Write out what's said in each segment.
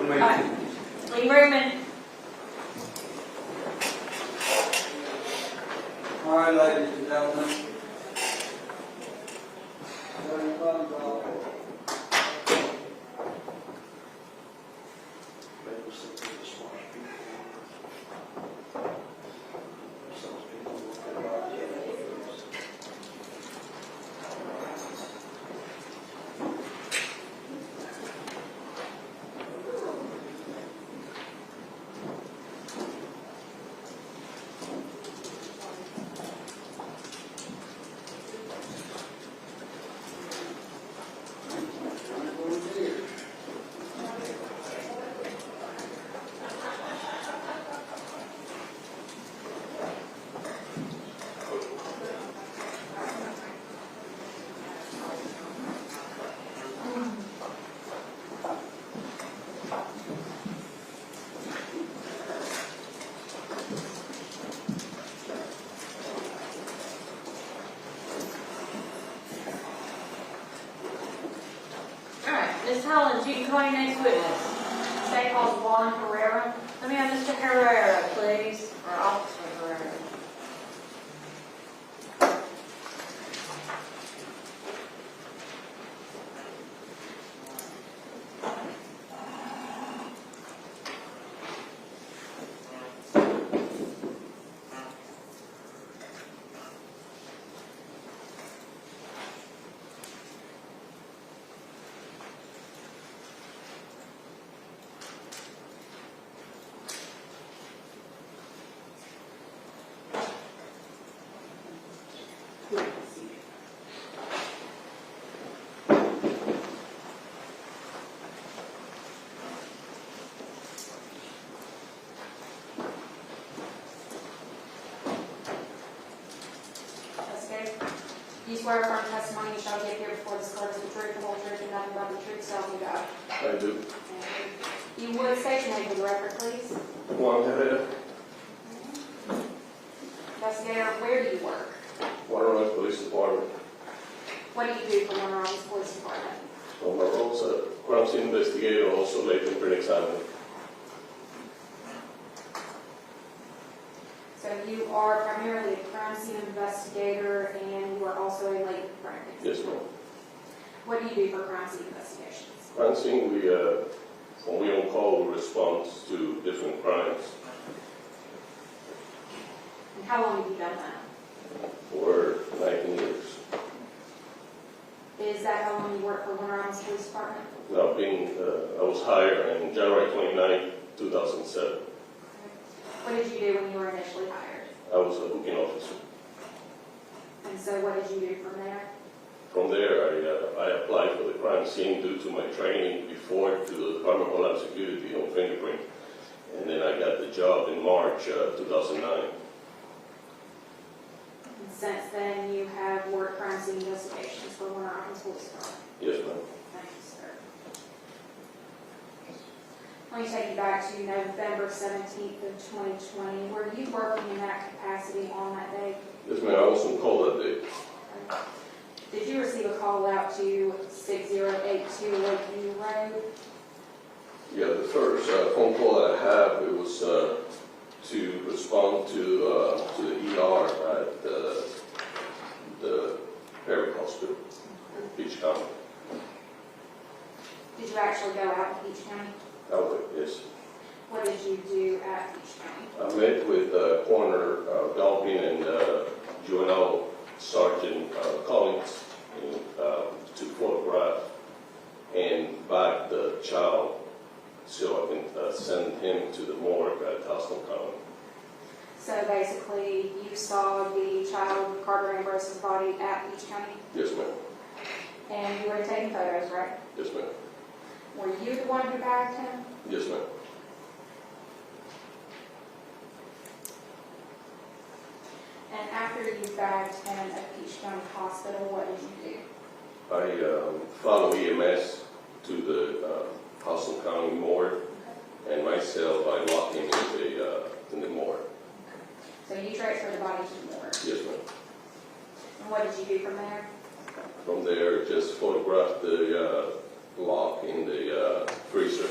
Lee Rubin. All right, ladies and gentlemen. Ms. Holland, you can call your next witness. State calls Juan Herrera. Let me have Mr. Herrera, please, or Officer Herrera. Do you swear affirm testimony you shall give here before this court is the truth, the whole truth, and nothing but the truth, so help you God? I do. You would state your name for the record, please. Juan Herrera, Investigator, where do you work? Waterline Police Department. What do you do for Monroe Police Department? On my role as a crime scene investigator, also late in critics handling. So you are primarily a crime scene investigator, and you are also a late crime Yes, ma'am. What do you do for crime scene investigations? Crime scene, when we on call, we respond to different crimes. And how long have you done that? For 19 years. Is that how long you work for Monroe Police Department? Now, I was hired on January 29, 2007. What did you do when you were initially hired? I was a booking officer. And so what did you do from there? From there, I applied for the crime scene due to my training before to the Department of Homeland Security on fingerprint. And then I got the job in March 2009. And since then, you have worked crime scene investigations for Monroe Police Department. Yes, ma'am. Thank you, sir. Let me take you back to November 17th of 2020. Were you working in that capacity on that day? Yes, ma'am. I was on call that day. Did you receive a call out to 6082 Lakeview Road? Yeah, the first phone call that I had, it was to respond to the ER at the Perry Hospital in Beach County. Did you actually go out to Beach County? Yes. What did you do at Beach County? I met with Coroner Galpin and Juvenile Sergeant Collins to photograph and bag the child so I can send him to the morgue at Houston County. So basically, you saw the child, Karter Ambrose's body at Beach County? Yes, ma'am. And you were taking photos, right? Yes, ma'am. Were you the one who bagged him? Yes, ma'am. And after you bagged him at Beach County Hospital, what did you do? I follow EMS to the Houston County morgue, and myself, I locked him in the morgue. So you transferred the body to the morgue. Yes, ma'am. And what did you do from there? From there, just photographed the lock in the freezer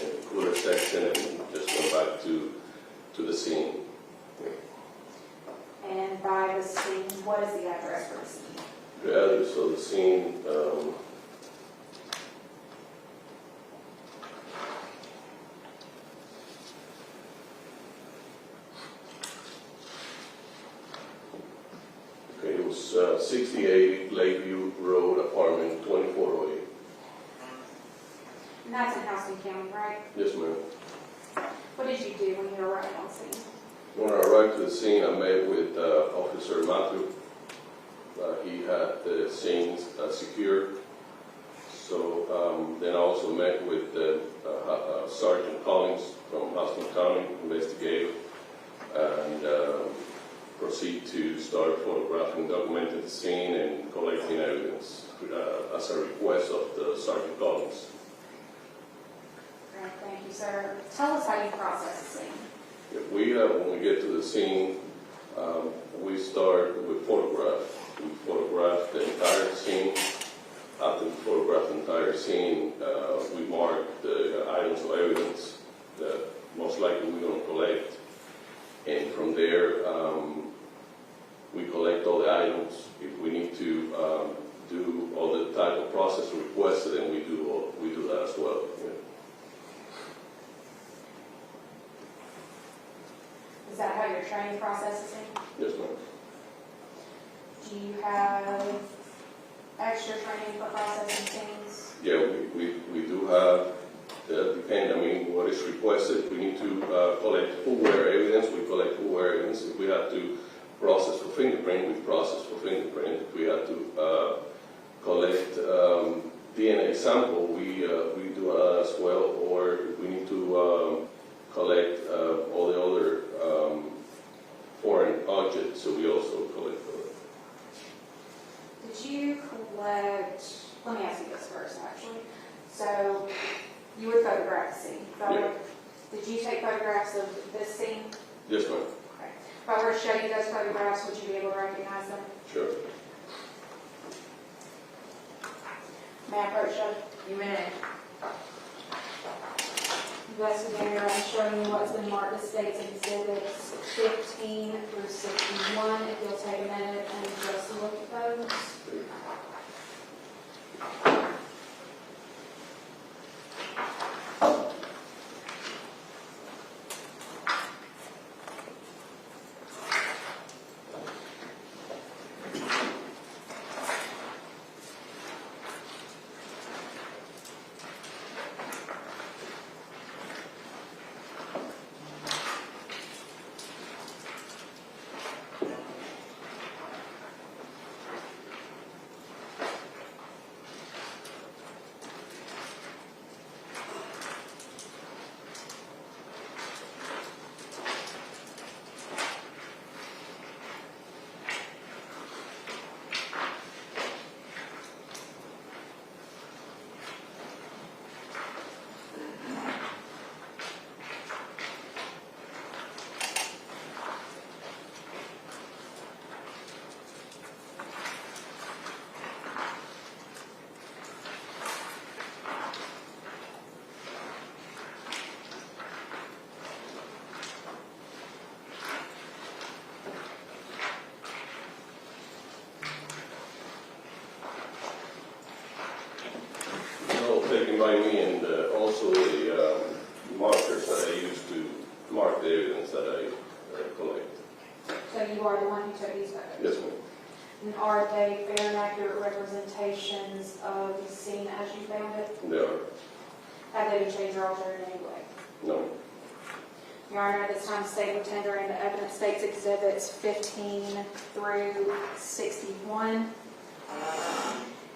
and cooler section and just went back to the scene. And by the scene, what is the address for the scene? Yeah, so the scene, okay, it was 68 Lakeview Road, apartment 2408. And that's in Houston County, right? Yes, ma'am. What did you do when you arrived on scene? When I arrived to the scene, I met with Officer Matthew. He had the scene secured. So then I also met with Sergeant Collins from Houston County, investigator, and proceed to start photographing, documenting the scene and collecting evidence as a request of the Sergeant Collins. Great, thank you, sir. Tell us how you process the scene. If when we get to the scene, we start with photograph. We photograph the entire scene. After we photograph the entire scene, we mark the items of evidence that most likely we're going to collect. And from there, we collect all the items. If we need to do all the type of process requested, then we do that as well. Yeah. Is that how your training process is? Yes, ma'am. Do you have extra training for processing scenes? Yeah, we do have, depend, what is requested. We need to collect footwear evidence. We collect footwear evidence. If we have to process for fingerprint, we process for fingerprint. If we have to collect DNA sample, we do that as well. Or if we need to collect all the other foreign objects, so we also collect those. Did you collect, let me ask you this first, actually. So you would photograph the scene. Yeah. Did you take photographs of this scene? Yes, ma'am. Okay. If I were to show you those photographs, would you be able to recognize them? Sure. May I approach you? You may. Investigator, I'm showing you what's been marked as States Exhibits 15 through 61. If you'll take a minute and just look at those. Taken by me, and also the markers that I use to mark the evidence that I collect. So you are the one who took these photos? Yes, ma'am. And are they fair and accurate representations of the scene as you found it? They are. Have they been changed or altered in any way? No. Your Honor, at this time, the state will tender in the evidence States Exhibits 15 through 61.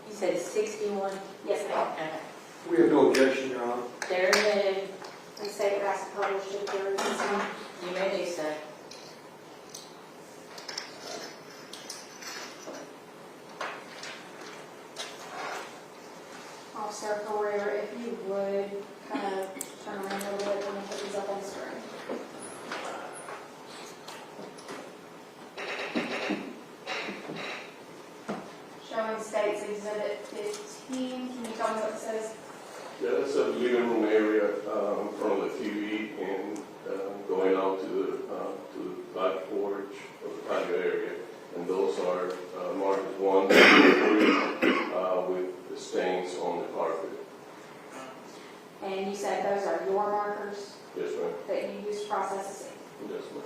You said 61? Yes, ma'am. Okay. We have no objection, Your Honor. There it is. And state it has to publish it if there is one. You may do so. Officer Carrera, if you would kind of turn around a little bit when we put these up on the screen. Showing States Exhibit 15. Can you tell me what it says? Yeah, that's a living room area in front of the TV and going out to the back porch or the patio area. And those are marked 1, 2, 3 with the stains on the carpet. And you said those are your markers Yes, ma'am. that you use to process the scene? Yes, ma'am.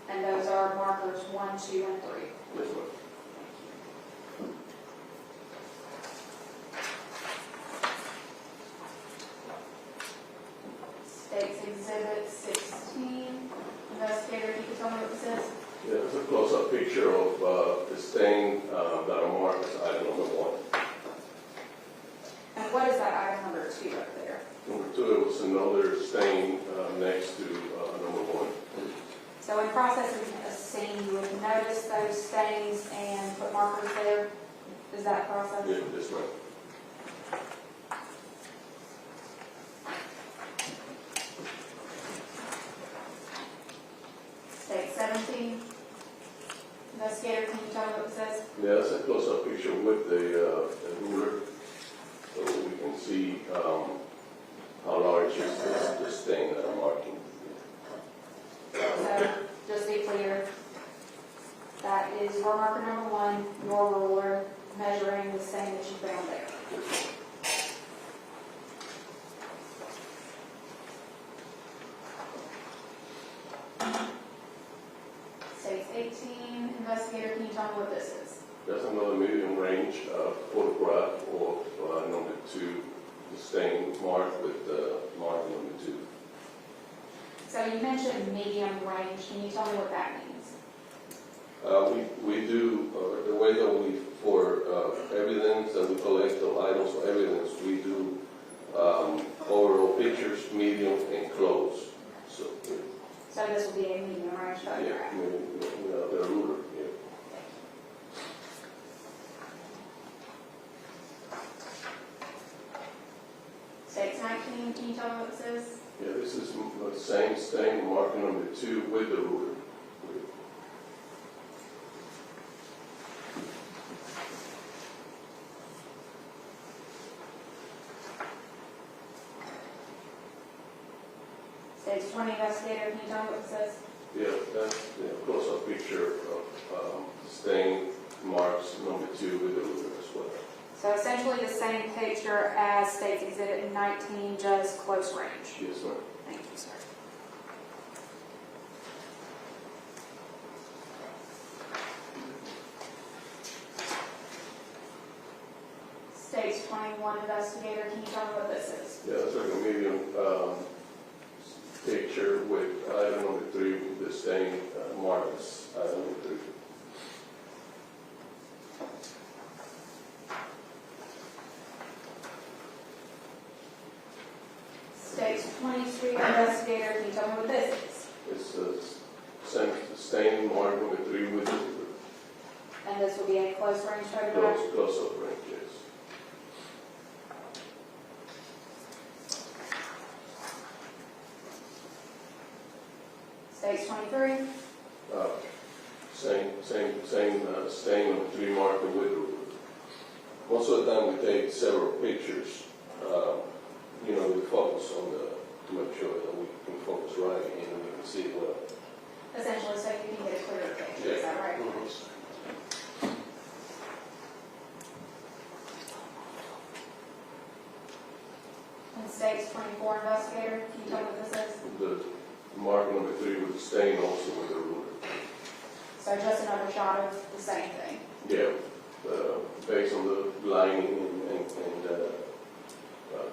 And those are markers 1, 2, and 3? Yes, ma'am. State's Exhibit 16. Investigator, if you could tell me what this is? Yeah, it's a close-up picture of the stain that are marked as item number 1. And what is that item number 2 up there? Number 2, it was another stain next to number 1. So in processing a scene, you would notice those stains and put markers there? Is that process? Yeah, yes, ma'am. State 17. Investigator, can you tell me what it says? Yeah, that's a close-up picture with the ruler, so we can see how large is the stain that I'm marking. So, just to be clear, that is your marker number 1, your ruler, measuring the stain that you found there. States 18. Investigator, can you tell me what this is? That's another medium range photograph of number 2, the stain marked with mark number 2. So you mentioned medium range. Can you tell me what that means? We do, the way that we, for evidence that we collect of items for evidence, we do overall pictures, medium, and close. So, So this will be a medium range photograph. the ruler, yeah. States 19, can you tell me what this is? Yeah, this is the same stain, marker number 2 with the ruler. States 20, investigator, can you tell me what this is? Yeah, that's a close-up picture of stain marks number 2 with the ruler as well. So essentially the same picture as States Exhibit 19, just close range. Yes, ma'am. Thank you, sir. States 21, investigator, can you tell me what this is? Yeah, it's like a medium picture with item number 3 with the stain marks item number 3. States 22, investigator, can you tell me what this is? It's the same stain mark number 3 with the ruler. And this will be a close range photograph? Close-up range, yes. States 23, Same stain number 3 marker with the ruler. Most of the time we take several pictures. We focus on to make sure that we can focus right and we can see it well. essentially so you can get a clearer picture, is that right? And States 24, investigator, can you tell me what this is? The mark number 3 with the stain also with the ruler. So just another shot of the same thing. Yeah, based on the lining and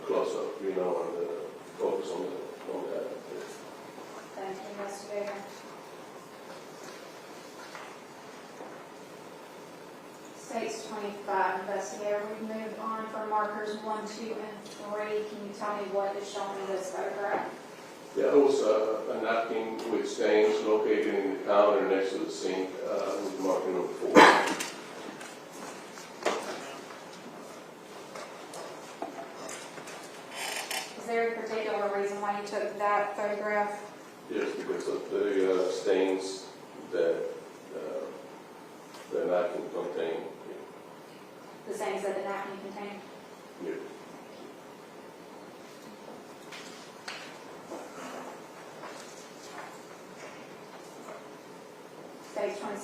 close up, and focus on that. Thank you, investigator. States 25, investigator, we've moved on from markers 1, 2, and 3. Can you tell me what is shown in this photograph? Yeah, it was a napkin with stains located in the counter next to the sink with marker number 4. Is there a particular reason why you took that photograph? Yes, because of the stains that the napkin contained. The same as that the napkin contained? Yeah.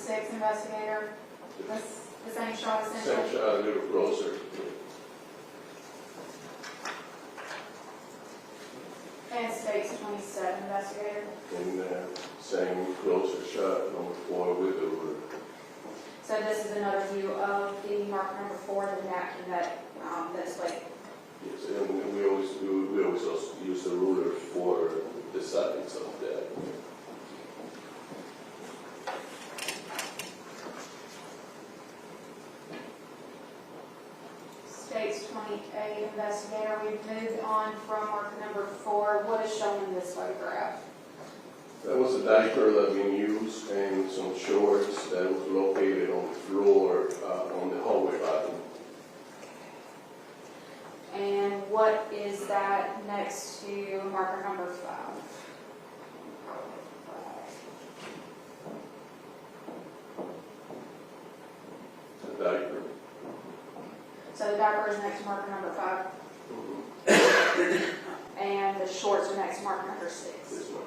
26, investigator. The same shot essentially? Same shot, a little closer. And states 27, investigator. And same closer shot, number 4 with the ruler. So this is another view of the marker number 4, the napkin that's like, Yes, and we always also use the ruler for the sides of that. states 28, investigator. We've moved on from marker number 4. What is shown in this photograph? That was a diaper that been used and some shorts that was located on the floor on the hallway bottom. And what is that next to marker number 5? The diaper. So the diaper is next to marker number 5, and the shorts are next to marker number 6. This one.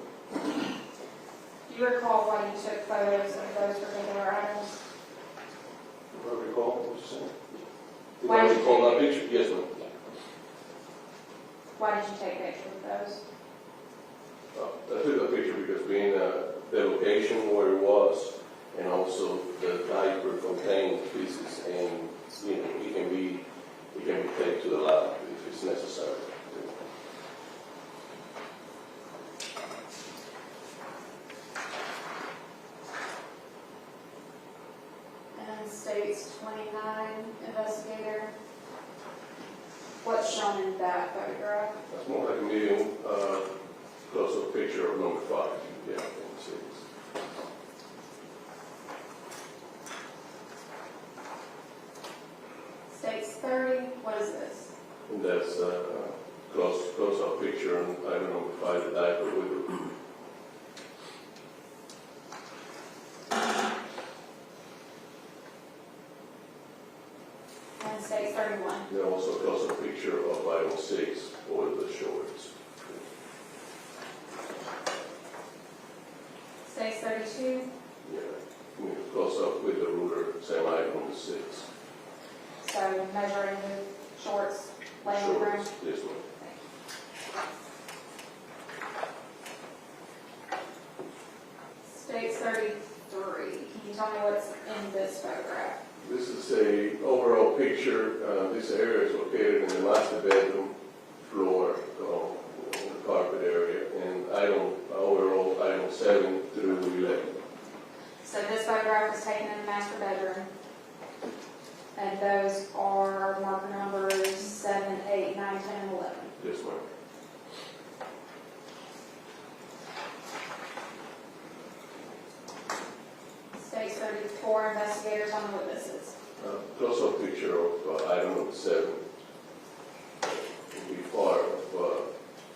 Do you recall why you took photos of those particular items? Do I recall what you said? Why Do I did you recall take that picture? Yes, ma'am. Why did you take pictures of those? I took a picture because being the location where it was, and also the diaper contained pieces, and it can be taken to the lab if it's necessary. And states 29, investigator. What's shown in that photograph? That's more like a medium close-up picture of number 5. Yeah, I can see this. States 30, what is this? And that's a close-up picture on item number 5, the diaper with the And states 31. and also a close-up picture of item 6 for the shorts. States 32. Yeah, close-up with the ruler, same item on the 6. So measuring the shorts, laying on the ground. Shorts, this one. States 33. Can you tell me what's in this photograph? This is a overall picture. This area is located in the master bedroom floor, in the carpet area, and overall item 7 through 11. So this photograph was taken in the master bedroom, and those are marker numbers 7, 8, 9, 10, and 11. Yes, ma'am. States 34, investigators, tell me what this is. Close-up picture of item number 7. Will be part of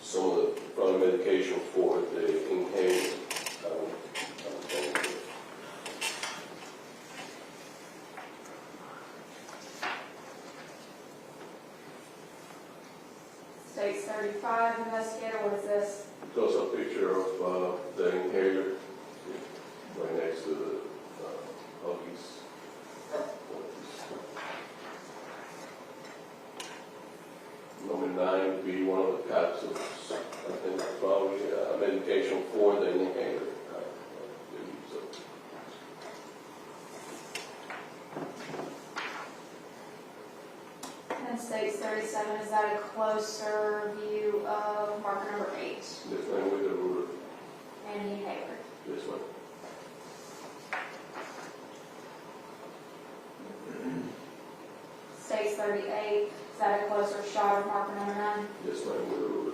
some of the probably medication for the inhaler. States 35, investigator, what is this? Close-up picture of the inhaler right next to the Huggies. Number 9 would be one of the capsules. I think probably medication for the inhaler. And states 37, is that a closer view of marker number 8 This one with the ruler. and the inhaler? This one. States 38, is that a closer shot of marker number 9? This one with the ruler.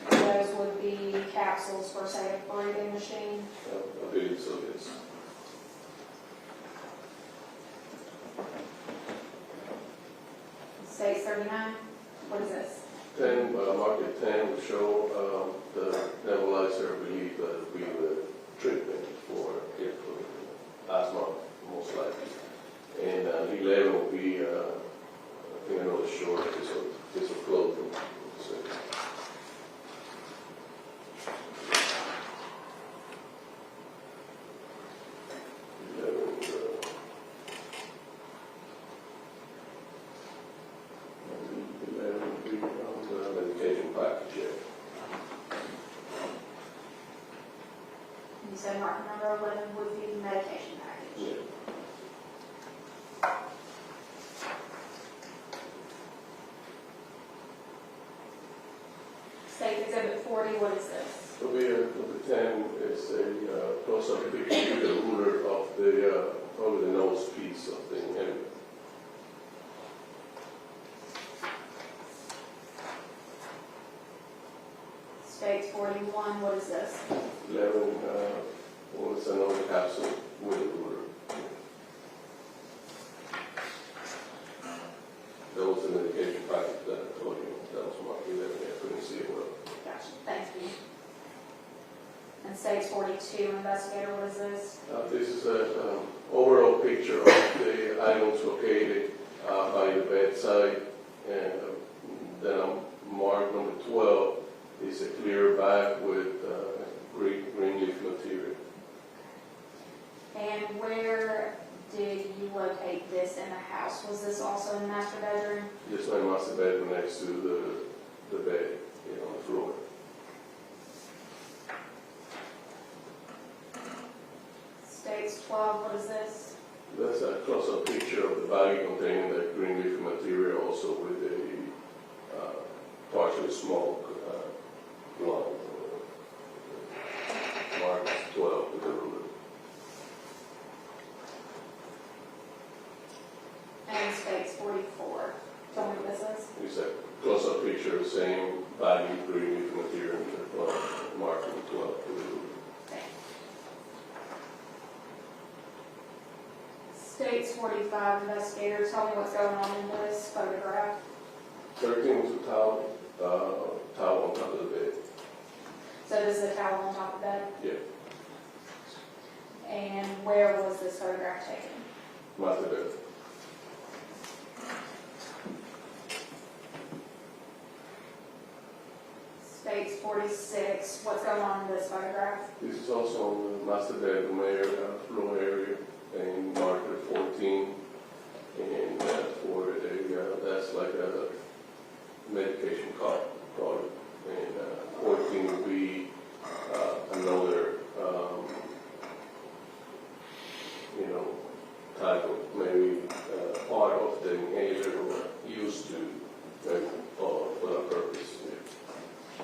Those would be capsules for, say, a breathing machine. I believe so, yes. States 39, what is this? 10, market 10 will show the nebulizer, I believe, will be the treatment for asthma, most likely. And 11 will be, I think another short piece of clothing. So, said marker number 11 would be the medication package. Yeah. State Exhibit 40, what is this? Over here, number 10 is a close-up picture of the ruler of the, over the nose piece of the animal. State 41, what is this? 11 was another capsule with a ruler. That was the medication packet that I told you. That was marked 11. I couldn't see it well. Gotcha, thank you. And State 42, investigator, what is this? This is an overall picture of the items located by the bedside. And then mark number 12 is a clear bag with green leaf material. And where did you locate this in the house? Was this also in the master bedroom? This my master bedroom next to the bed, on the floor. States 12, what is this? That's a close-up picture of the bag containing the green leaf material, also with a partially smoked blunt. Mark 12 with the ruler. And States 44. Tell me what this is. It's a close-up picture of the same baggy green leaf material in the blunt, marking 12 with the ruler. Okay. States 45, investigator, tell me what's going on in this photograph. 13 was a towel on top of the bed. So this is a towel on top of that. Yeah, And where was this photograph taken? master bed. States 46, what's going on in this photograph? This is also on the master bedroom area, floor area, and marker 14. And for that's like a medication card. And 14 would be another, type of maybe part of the inhaler used to for that purpose.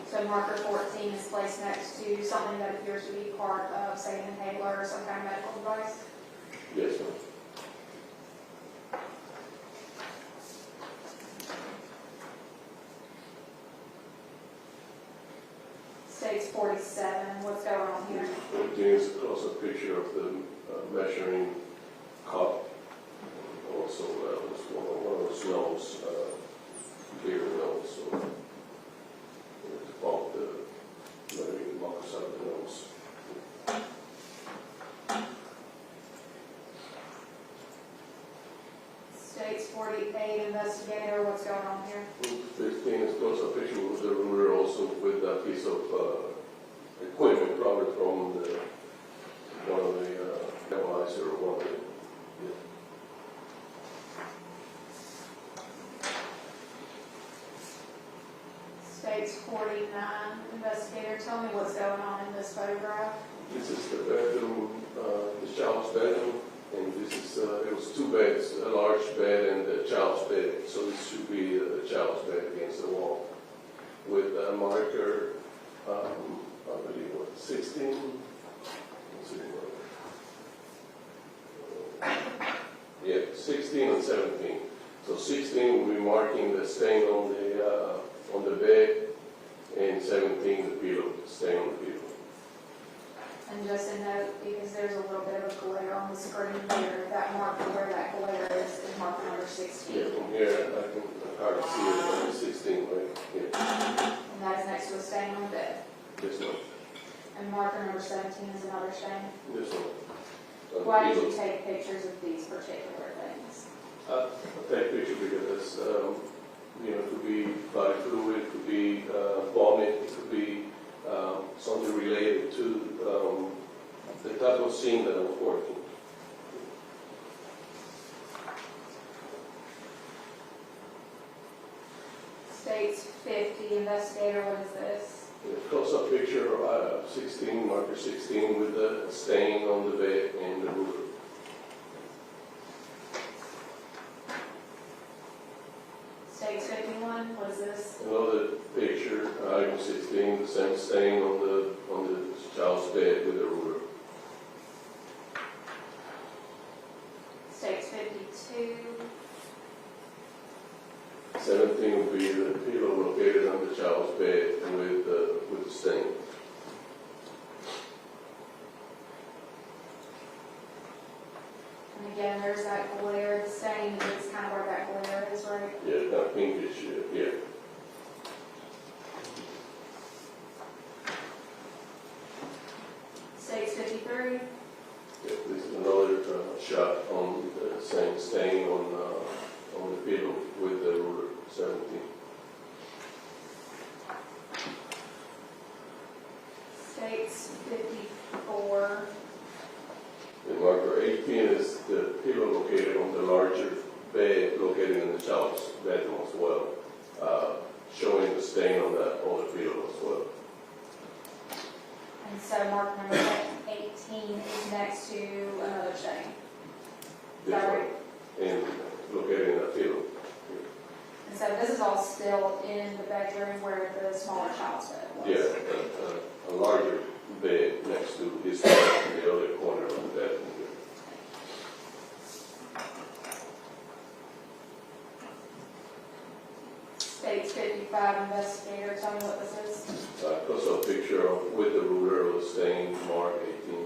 So marker 14 is placed next to something that appears to be part of, say, an inhaler or some kind of medical device. Yes, ma'am. States 47, what's going on here? 14 is a close-up picture of the measuring cup. Also, was one of those nose, clear nose, so to pump the mucus out of the nose. States 48, investigator, what's going on here? 15 is close-up picture with the ruler, also with a piece of equipment probably from one of the analyzer or one of the. States 49, investigator, tell me what's going on in this photograph. This is the bedroom, the child's bedroom, and this is, it was two beds, a large bed and the child's bed, so this should be the child's bed against the wall with a marker, I believe, 16? Let's see, yeah, 16 and 17. So 16 will be marking the stain on the bed, and 17 the pillow, stain on the pillow. And just a note, because there's a little bit of a glare on the screen here, that marker where that glare is marker number 16. Yeah, from here I can hardly see it, but it's 16, right? Yeah. And that is next to a stain on the bed. This one, And marker number 17 is another stain. this one. Why did you take pictures of these particular things? I take picture because it could be body fluid, it could be vomit, it could be something related to the type of scene that I was working. States 50, investigator, what is this? Close-up picture of 16, marker 16, with the stain on the bed and the ruler. States 51, what is this? Another picture, item 16, the same stain on the child's bed with the ruler. States 52, 17 would be the pillow located on the child's bed with the stain. and again, there's that glare, the stain is kind of where that glare is, right? Yeah, kind of pinkish, yeah. States 53, Yeah, this is another shot on the same stain on the pillow with the ruler, 17. States 54, And marker 18 is the pillow located on the larger bed located in the child's bedroom as well, showing the stain on that other pillow as well. and so mark number 18 is next to another stain. Is that right? And located in that pillow. And so this is all still in the bedroom where the smaller child's bed was? Yeah, a larger bed next to his bed in the other corner of the bedroom. States 55, investigator, tell me what this is. Close-up picture with the ruler of the stain, mark 18.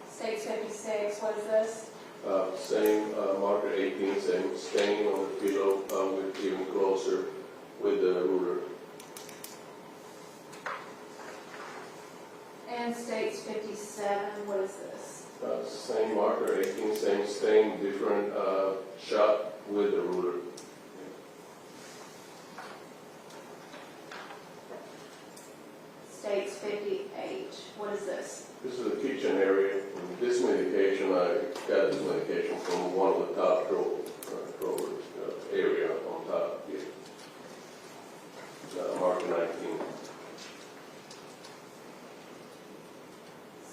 States 56, what is this? Same marker 18, same stain on the pillow, with even closer with the ruler. And states 57, what is this? Same marker 18, same stain, different shot with the ruler. States 58, what is this? This is the kitchen area. This medication, I got this medication from one of the top drawers area on top here. Marker 19.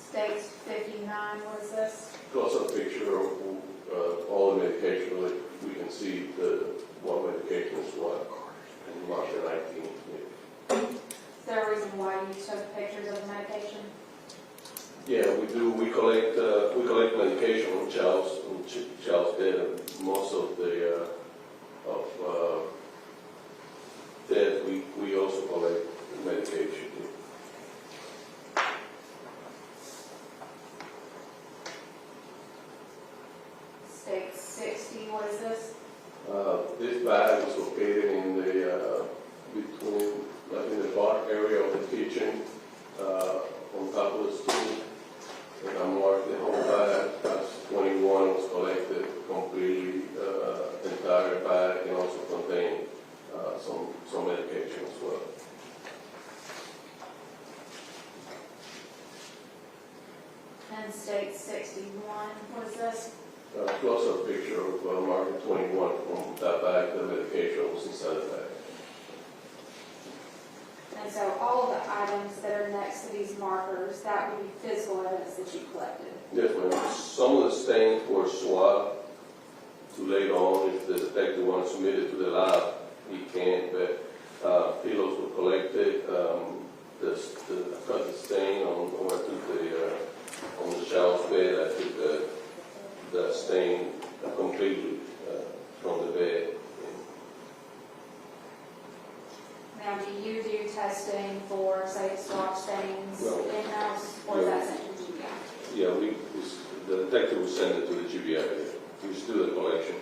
States 59, what is this? Close-up picture of all the medication. We can see the what medication is what. And marker 19. Yeah. Is there a reason why you took pictures of the medication? Yeah, we do. We collect medication on child's bed, and most of the dead we also collect medication. State 60, what is this? This bag is located in the between in the bar area of the kitchen, on top of the stool. And I marked the whole bag as 21 was collected completely, entire bag, and also contained some medication as well. And state 61, what is this? Close-up picture of marker 21 from that bag. The medication was inside the bag. And so all of the items that are next to these markers, that would be physical evidence that you collected. Definitely. Some of the stains were swabbed to later on. If the detective wants to submit it to the lab, he can, but pillows were collected. I cut the stain on the child's bed. I took the stain completely from the bed. Now, do you do testing for, say, swab stains No. in-house, or is that sent to GBI? Yeah, the detective will send it to the GBI. We just do the collection.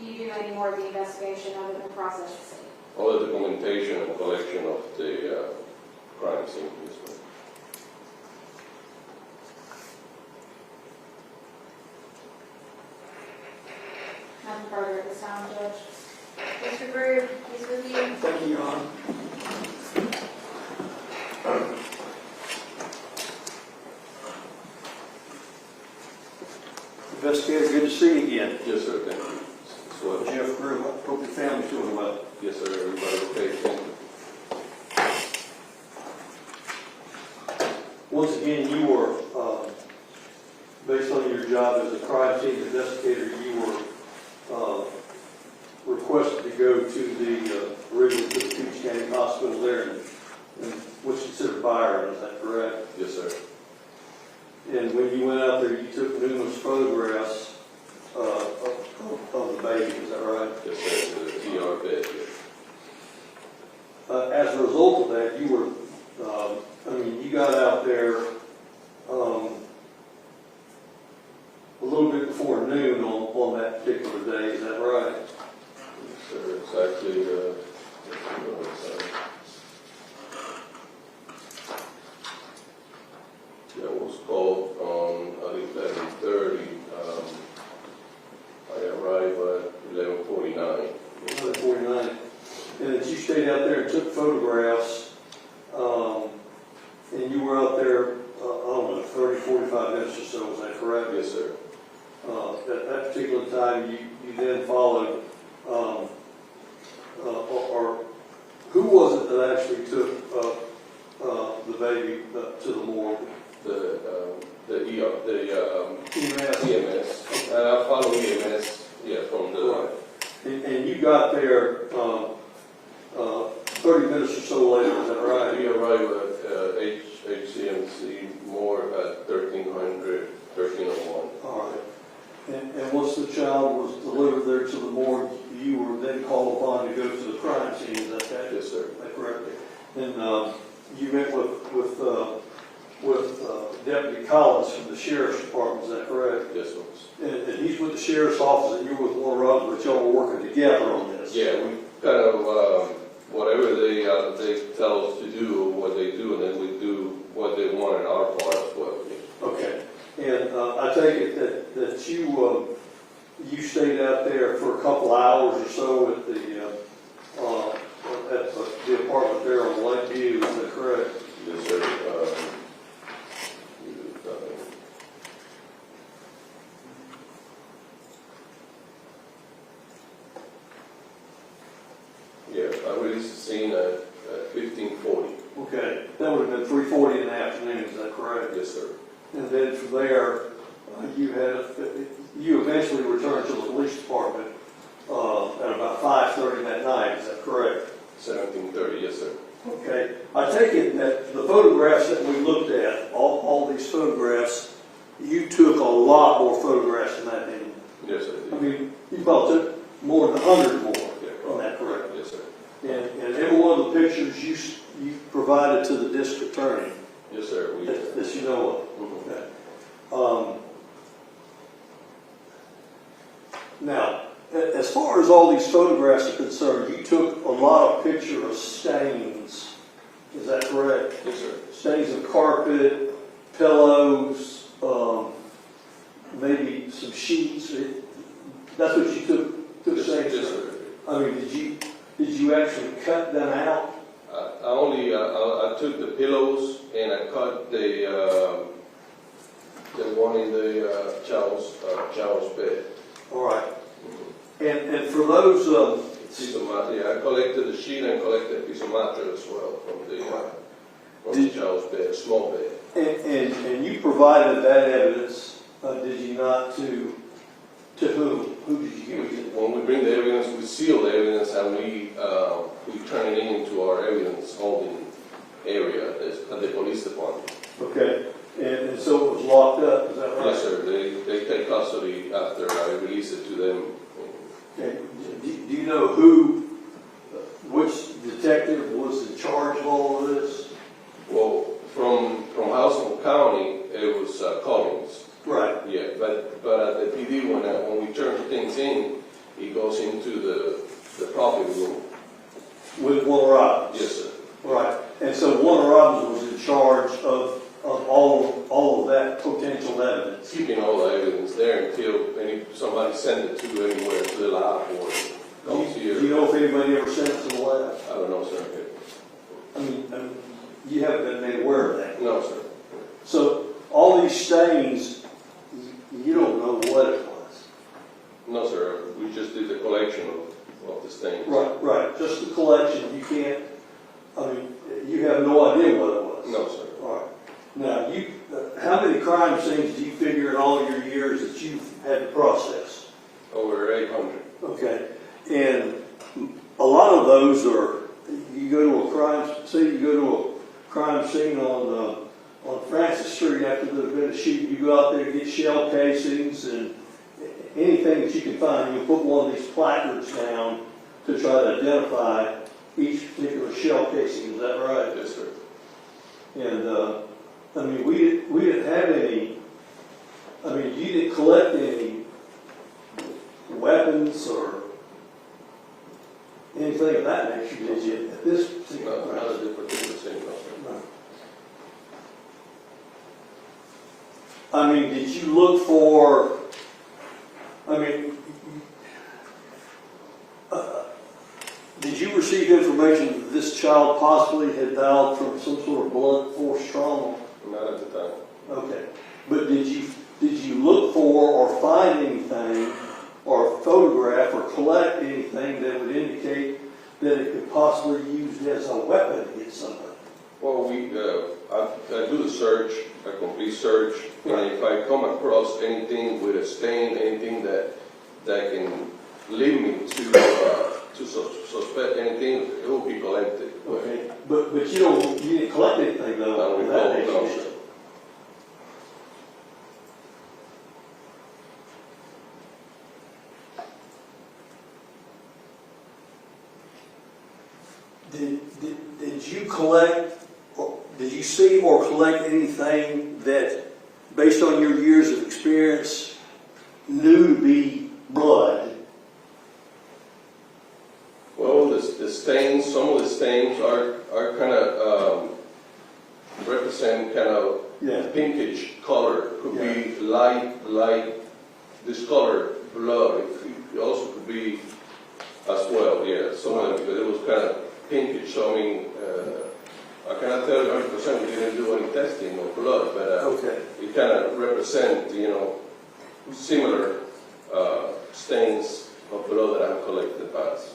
Do you do any more of the investigation other than process the scene? All the documentation and collection of the crime scene. Nothing further at this time, Judge. Mr. Greer, he's with you. Thank you, Your Honor. Investigator, good to see you again. Yes, sir, thank you. So, Jeff Grew, I hope your family's doing well. yes, sir, everybody okay, thank you. Once again, you were, based on your job as a crime scene investigator, you were requested to go to the original to the Peach County Hospital there in what's considered Byron, is that correct? Yes, sir. And when you went out there, you took numerous photographs of the baby, is that right? Yes, sir, the TR bed, yes. As a result of that, you were, you got out there a little bit before noon on that particular day, is that right? Yes, sir, it's actually, yeah, it was called on, I think, 11:30. I arrived at 11:49. 49. And that you stayed out there and took photographs, and you were out there, I don't know, 30, 45 minutes or so, is that correct? Yes, sir. At that particular time, you then followed, or who was it that actually took the baby to the morgue? EMS. I follow EMS, yeah, from the. Right. And you got there 30 minutes or so later, is that right? We arrived at HCMC more at 1300, 1301. All right. And once the child was delivered there to the morgue, you were then called upon to go to the crime scene, is that Yes, sir. Is that correct? And you met with Deputy Collins from the Sheriff's Department, is that correct? Yes, sir. And he's with the Sheriff's Office, and you're with Warner Robins, but y'all were working together on this. Yeah, we kind of, whatever they tell us to do, what they do, and then we do what they want on our part as well. Okay. And I take it that you stayed out there for a couple hours or so at the apartment there on Lakeview, is that correct? Yes, sir. Yeah, I released the scene at 15:40. Okay. That would have been 3:40 in the afternoon, is that correct? Yes, sir. And then from there, you eventually returned to the police department at about 5:30 that night, is that correct? 17:30, yes, sir. Okay. I take it that the photographs that we looked at, all these photographs, you took a lot more photographs than that, didn't you? Yes, sir. I mean, you probably took more than 100 more, Yeah. on that correct? Yes, sir. And every one of the pictures you provided to the district attorney Yes, sir. that you know of. Mhm. Okay. Now, as far as all these photographs are concerned, you took a lot of pictures of stains. Is that correct? Yes, sir. Stains of carpet, pillows, maybe some sheets. That's what you took Yes, stains yes, of. sir. I mean, did you actually cut them out? I only I took the pillows and I cut the one in the child's bed. All right. And for those, Piece of mat, yeah, I collected the sheet and collected a piece of matter as well from the child's bed, small bed. and you provided that evidence, did you not, to whom? Who did you give it When we bring the evidence, we seal the evidence and we turn it into our evidence holding area at the police department. to? Okay. And so it was locked up, is that right? Yes, sir. They take custody after I release it to them. Okay. Do you know which detective was in charge of all of this? Well, from Houston County, it was Collins. Right. Yeah, but at the PD, when we turn things in, he goes into the property room. With Warner Robins? Yes, sir. Right. And so Warner Robins was in charge of all of that potential evidence? Keeping all the evidence there until somebody sent it to anywhere to the lab or comes Do here. you know if anybody ever sent it to the lab? I don't know, sir. I mean, you haven't been made aware of that? No, sir. So all these stains, you don't know what it was? No, sir, we just did the collection of the stains. Right, just the collection, you can't, I mean, you have no idea what it was? No, sir. All right. Now, how many crime scenes do you figure in all your years that you've had to process? Over 800. Okay, and a lot of those are, you go to a crime scene on Francis Street after there's been a shoot, you go out there and get shell casings and anything that you can find. You put one of these placards down to try to identify each particular shell casing, is that right? Yes, sir. And, I mean, we didn't have any, I mean, you didn't collect any weapons or anything of that nature, did you, at this particular No, time? not at this particular scene, no, sir. No. I mean, did you look for, I mean, did you receive information that this child possibly had died from some sort of blunt force trauma? Not at the time. Okay, but did you look for or find anything or photograph or collect anything that would indicate that it could possibly be used as a weapon against somebody? Well, I do the search, a complete search, and if I come across anything with a stain, anything that can lead me to suspect anything, it will be collected. Okay, but you didn't collect anything though? No, with that no, nature? sir. Did you collect, or did you see or collect anything that, based on your years of experience, knew to be blood? Well, the stains, some of the stains are kind of represent kind of Yeah. pinkish color. Could be light discolored blood. It also could be as well. Yeah, some of them, because it was kind of pinkish. So I mean, I cannot tell you 100% we didn't do any testing of blood, but Okay. it kind of represent, similar stains of blood that I've collected in the past.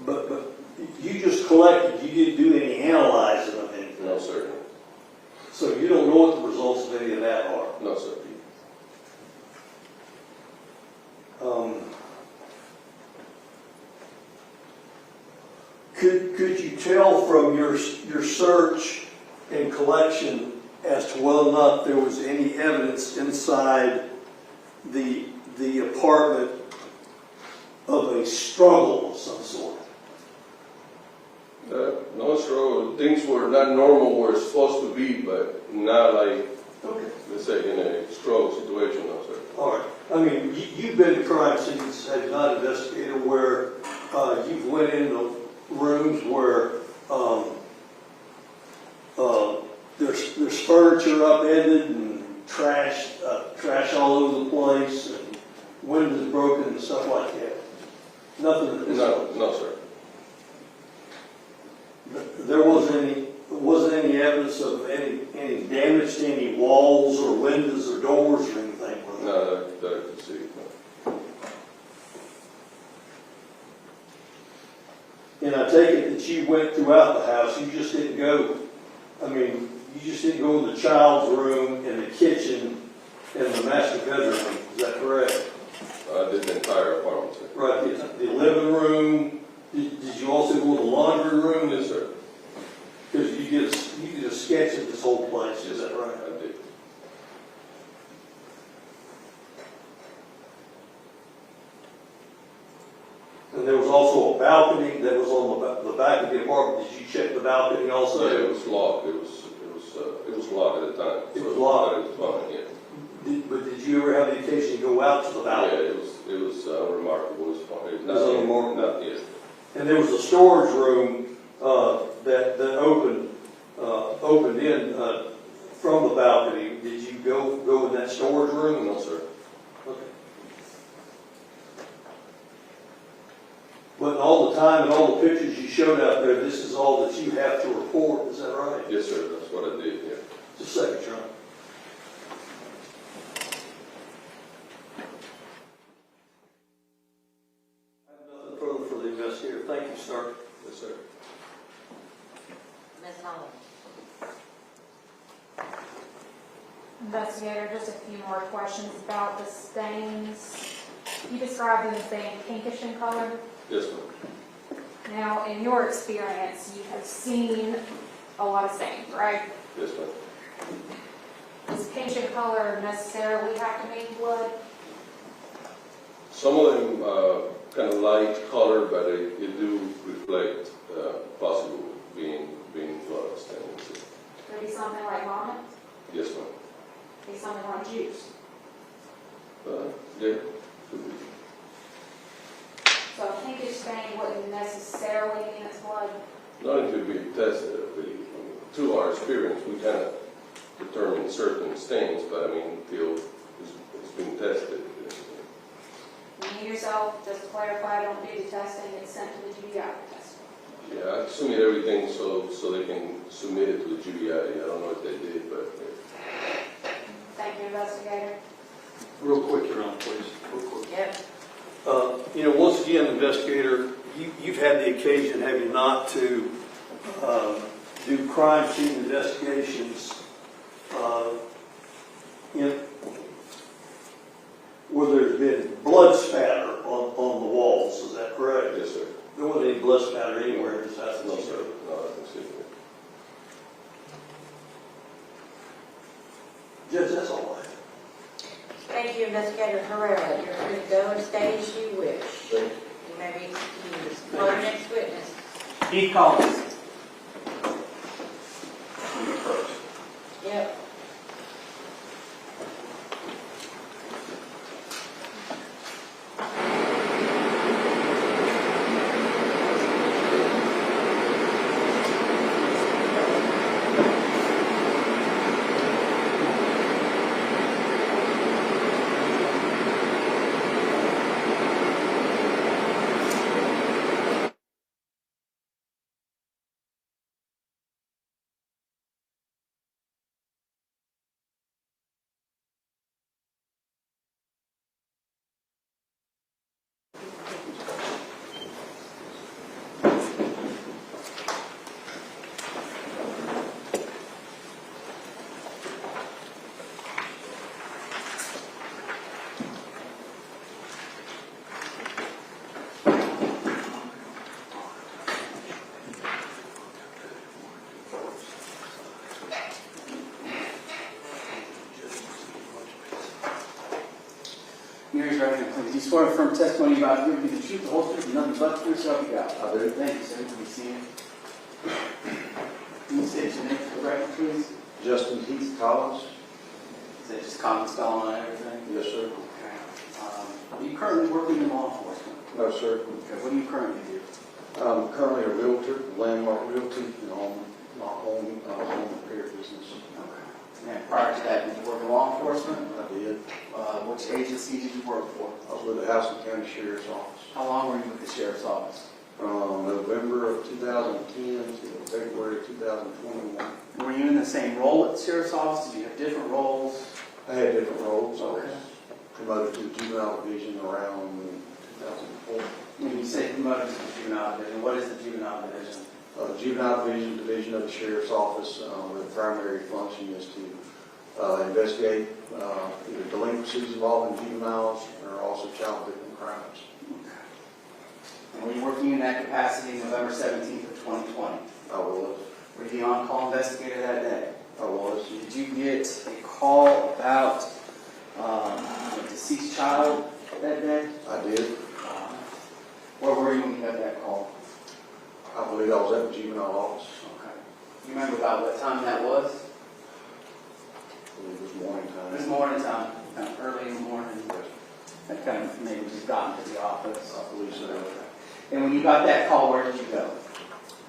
But you just collected, you didn't do any analyzing of anything? No, sir. So you don't know what the results of any of that are? No, sir. Could you tell from your search and collection as to whether or not there was any evidence inside the apartment of a struggle of some sort? No, sir. Things were not normal where it's supposed to be, but not like, Okay. let's say, in a struggle situation, no, sir. All right. I mean, you've been to crime scenes, have you not, investigator, where you've went into rooms where there's furniture upended and trash all over the place and windows broken and stuff like that? Nothing. No, sir. There wasn't any evidence of any damage to any walls or windows or doors or anything? Was there? No, that I could see. No. And I take it that you went throughout the house, you just didn't go, you just didn't go in the child's room and the kitchen and the master bedroom, is that correct? I did the entire apartment, sir. Right, the living room, did you also go to the laundry room? Yes, sir. Because you did a sketch of this whole place, is that right? I did. And there was also a balcony that was on the back of the apartment. Did you check the balcony also? Yeah, it was locked. It was locked at the time. It was locked? It was fine, yeah. But did you ever have the occasion to go out to the Yeah, balcony? it was remarkable. It was fine. It was unremarkable? Not yet. And there was a storage room that opened in from the balcony. Did you go in that storage room? No, sir. Okay. But all the time and all the pictures you showed out there, this is all that you have to report, is that right? Yes, sir. That's what I did, yeah. Just a second, John. Investigator, just a few more questions about the stains. You described them as being pinkish in color. Yes, ma'am. Now, in your experience, you have seen a lot of stains, right? Yes, ma'am. Does pinkish in color necessarily have to mean blood? Some of them kind of light color, but it do reflect possible being blood stains. Could it be something like vomit? Yes, ma'am. Could it be something like juice? Yeah, could be. So a pinkish stain wouldn't necessarily mean it's blood? Not if it be tested. To our experience, we kind of determine certain stains, but I mean, it's been tested. You yourself, just to clarify, don't do the testing, it's sent to the GBI for testing. Yeah, I submit everything so they can submit it to the GBI. I don't know if they did, but. Thank you, investigator. Real quick, Your Honor, please. Real quick. Yep. Once again, investigator, you've had the occasion, have you not, to do crime scene investigations where there's been blood spatter on the walls, is that correct? Yes, sir. There wasn't any blood spatter anywhere in this house? No, sir. No, I can see it. Judge, that's all right. Thank you, Investigator Herrera. You're free to go and stay as you wish. Thank you. You may be excused. Call your next witness. Keith Collins. Yep. Mary's right hand, please. You swear affirm testimony about giving me the truth, the whole truth, and nothing but the truth, so help you God. I do. Thank you, sir. Can we see him? Can you state your name for the record, please? Justin Heath Collins. Is that just common spelling on everything? Yes, sir. Okay. Are you currently working in law enforcement? No, sir. Okay. What do you currently do? I'm currently a realtor, landmark realty, and home repair business. Okay. And prior to that, did you work in law enforcement? I did. Which agency did you work for? I was with the House and County Sheriff's Office How long were you with the sheriff's office? from November of 2010 to February of 2021. Were you in the same role at the sheriff's office? Did you have different roles? I had different roles. I was Okay. promoted to the juvenile division around 2004. When you say promoted to the juvenile division, what is the juvenile division? Juvenile division of the Sheriff's Office, where the primary function is to investigate either delinquencies involving juveniles or also child victim crimes. Okay. And were you working in that capacity November 17th of 2020? I was. Were you the on-call investigator that day? I was. Did you get a call about a deceased child that day? I did. Where were you when you got that call? I believe I was at the juvenile office. Okay. You remember about what time that was? I believe it was morning time. It was morning time, kind of early in the morning. That kind of maybe just got into the office. I believe so. And when you got that call, where did you go?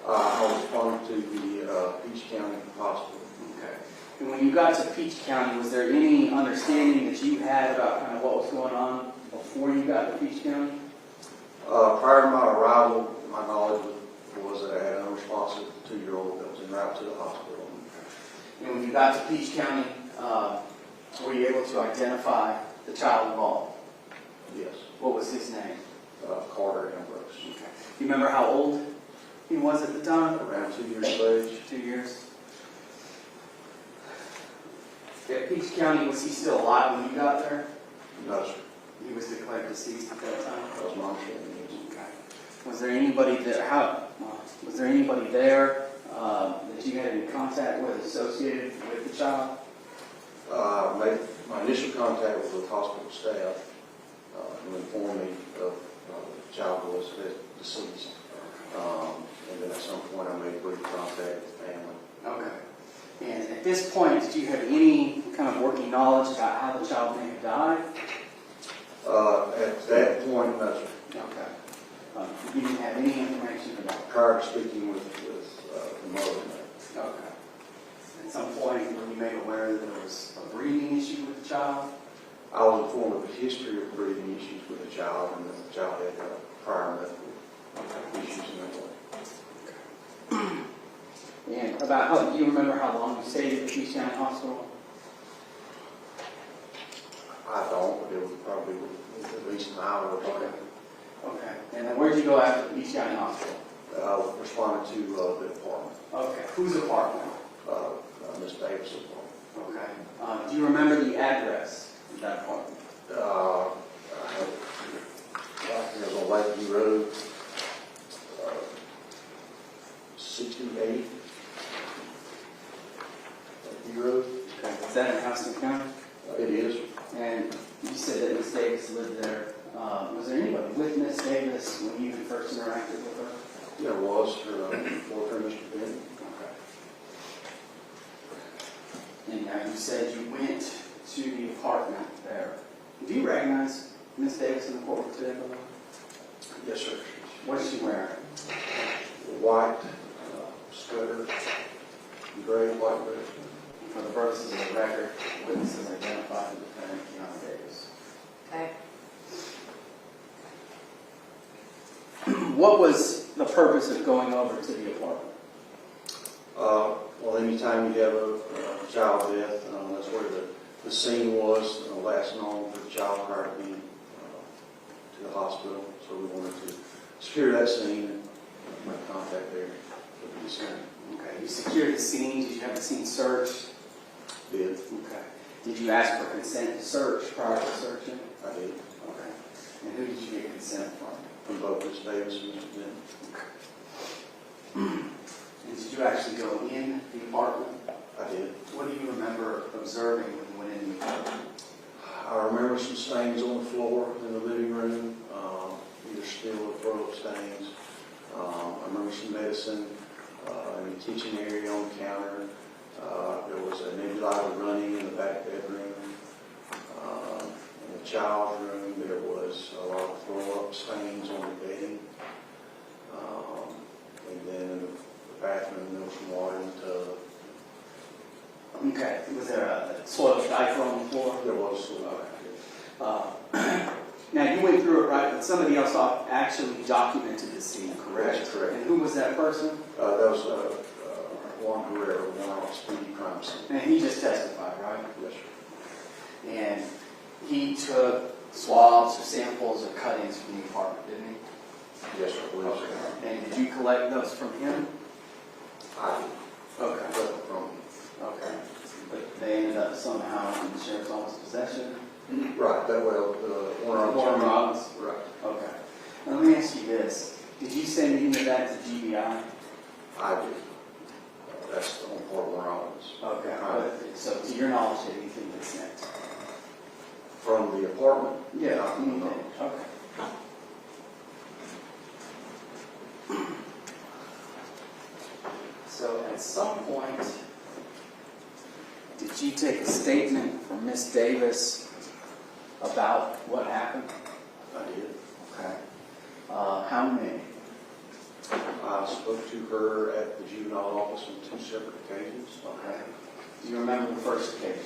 I was responding to the Peach County Hospital. Okay. And when you got to Peach County, was there any understanding that you had about kind of what was going on before you got to Peach County? Prior to my arrival, my knowledge was that I had an unresponsive 2-year-old that was en route to the hospital. And when you got to Peach County, were you able to identify the child involved? Yes. What was his name? Karter Ambrose. Okay. You remember how old he was at the time? Around 2 years of age. 2 years. At Peach County, was he still alive when you got there? No, sir. He was declared deceased at that time? That was my understanding. Okay. Was there anybody there, was there anybody there that you had any contact with associated with the child? My initial contact was with hospital staff, who informed me of the child was deceased. And then at some point I made brief contact with the family. Okay. And at this point, did you have any kind of working knowledge about how the child may have died? At that point, no, sir. Okay. You didn't have any information about Prior to speaking with the mother. it? Okay. At some point, were you made aware that there was a breathing issue with the child? I was informed of the history of breathing issues with the child, and that the child had prior medical issues in that way. And do you remember how long you stayed at the Peach County Hospital? I don't, but it was probably at least an hour or so. Okay. And then where did you go after the Peach County Hospital? I responded to the department, Okay. Whose apartment? Ms. Davis' department. Okay. Do you remember the address of that apartment? It was on Lakeview Road, 68. Lakeview Road. Okay. Is that in Houston County? It is. And you said that Ms. Davis lived there. Was there anybody with Ms. Davis when you first interacted with her? There was her boyfriend, Mr. Benton. Okay. And you said you went to the apartment there. Do you recognize Ms. Davis in the courtroom today? Yes, sir. What is she wearing? White sweater, gray, white dress. For the purposes of the record, witnesses identified the defendant, Kianna Davis. Okay. What was the purpose of going over to the apartment? Well, anytime you have a child death, that's where the scene was last known for the child prior to being to the hospital. So we wanted to secure that scene and make contact there with the scene. Okay. You secured the scene. Did you have the scene searched? Did. Okay. Did you ask for consent to search prior to searching? I did. Okay. And who did you get consent from? From both Ms. Davis and Mr. Benton. And did you actually go in the apartment? I did. What do you remember observing when you went in the apartment? I remember some stains on the floor in the living room, either still or throw-up stains. I remember some medicine in the kitchen area on the counter. There was a nebulizer running in the back bedroom. In the child's room, there was a lot of throw-up stains on the bedding. And then in the bathroom, there was some water in the tub. Okay. Was there a soiled diaper on the floor? There was Now, you went through it right, but somebody else actually documented the scene, correct? That's correct. And who was that person? that was Juan Guerrero, one of the speedy crime scene. And he just testified, right? Yes, sir. And he took swabs or samples or cut-ins from the apartment, didn't he? Yes, sir. I believe so. And did you collect those from him? I did. Okay. From Okay. But they ended up somehow in the sheriff's office possession? right, that way, one Warren Robbins? Right. Okay. Now, let me ask you this. Did you send any of that to GBI? I did. That's on part of Warren Robbins. Okay. But, so, to your knowledge, did anything get sent? From the apartment? Yeah. Anything? Okay. So, at some point, did you take a statement from Miss Davis about what happened? I did. Okay. How many? I spoke to her at the juvenile office on 2 separate occasions. Okay. Do you remember the first occasion?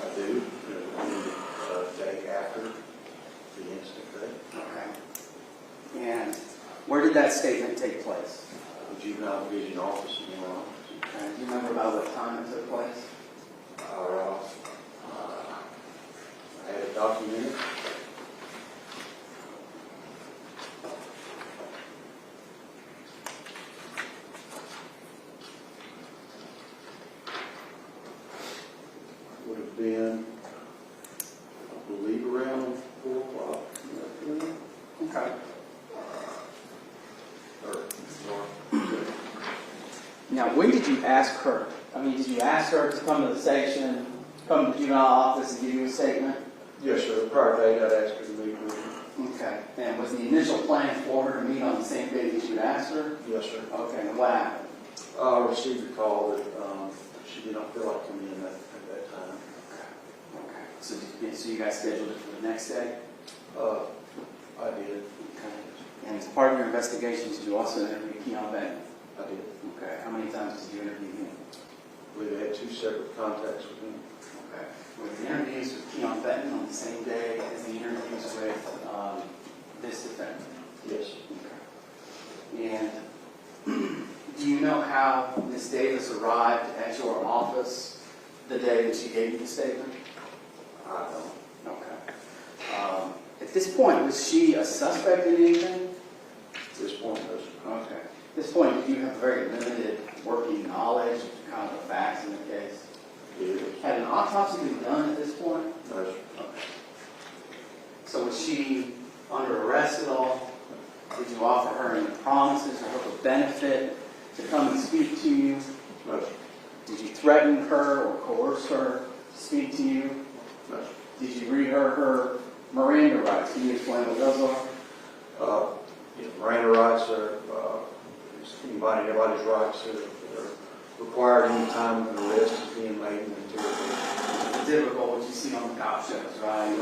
I do. The day after the incident day. Okay. And where did that statement take place? The juvenile division office in Warren Robbins. Okay. Do you remember about what time it took place? I had it documented. have been, I believe, around 4 o'clock. Okay. Or, Now, when did you ask her? I mean, did you ask her to come to the station, come to the juvenile office and give you a statement? yes, sir. The prior date, I'd asked her to meet with me. Okay. And was the initial plan for her to meet on the same day that you had asked her? Yes, sir. Okay, and what happened? I received a call that she did not feel like coming in at that time. Okay. So you guys scheduled it for the next day? I did. Okay. And as part of your investigation, did you also interview Kiyon Benton? I did. Okay. How many times did you interview him? We had 2 separate contacts with him. Okay. Were the interviews with Kiyon Benton on the same day as the interviews with this defendant? Yes. Okay. And do you know how Ms. Davis arrived at your office the day that she gave you the statement? I don't. Okay. At this point, was she a suspect in anything? At this point, no, sir. Okay. At this point, do you have very limited working knowledge of kind of the facts in the case? Yes. Had an autopsy been done at this point? No, sir. Okay. So was she under arrest at all? Did you offer her any promises or hope of benefit to come and speak to you? No, sir. Did you threaten her or coerce her to speak to you? No, sir. Did you read her Miranda rights? Can you explain what those are? Miranda rights are anybody's rights that are required any time an arrest is being made and interrogated. Typical what you see on the cop shows, right?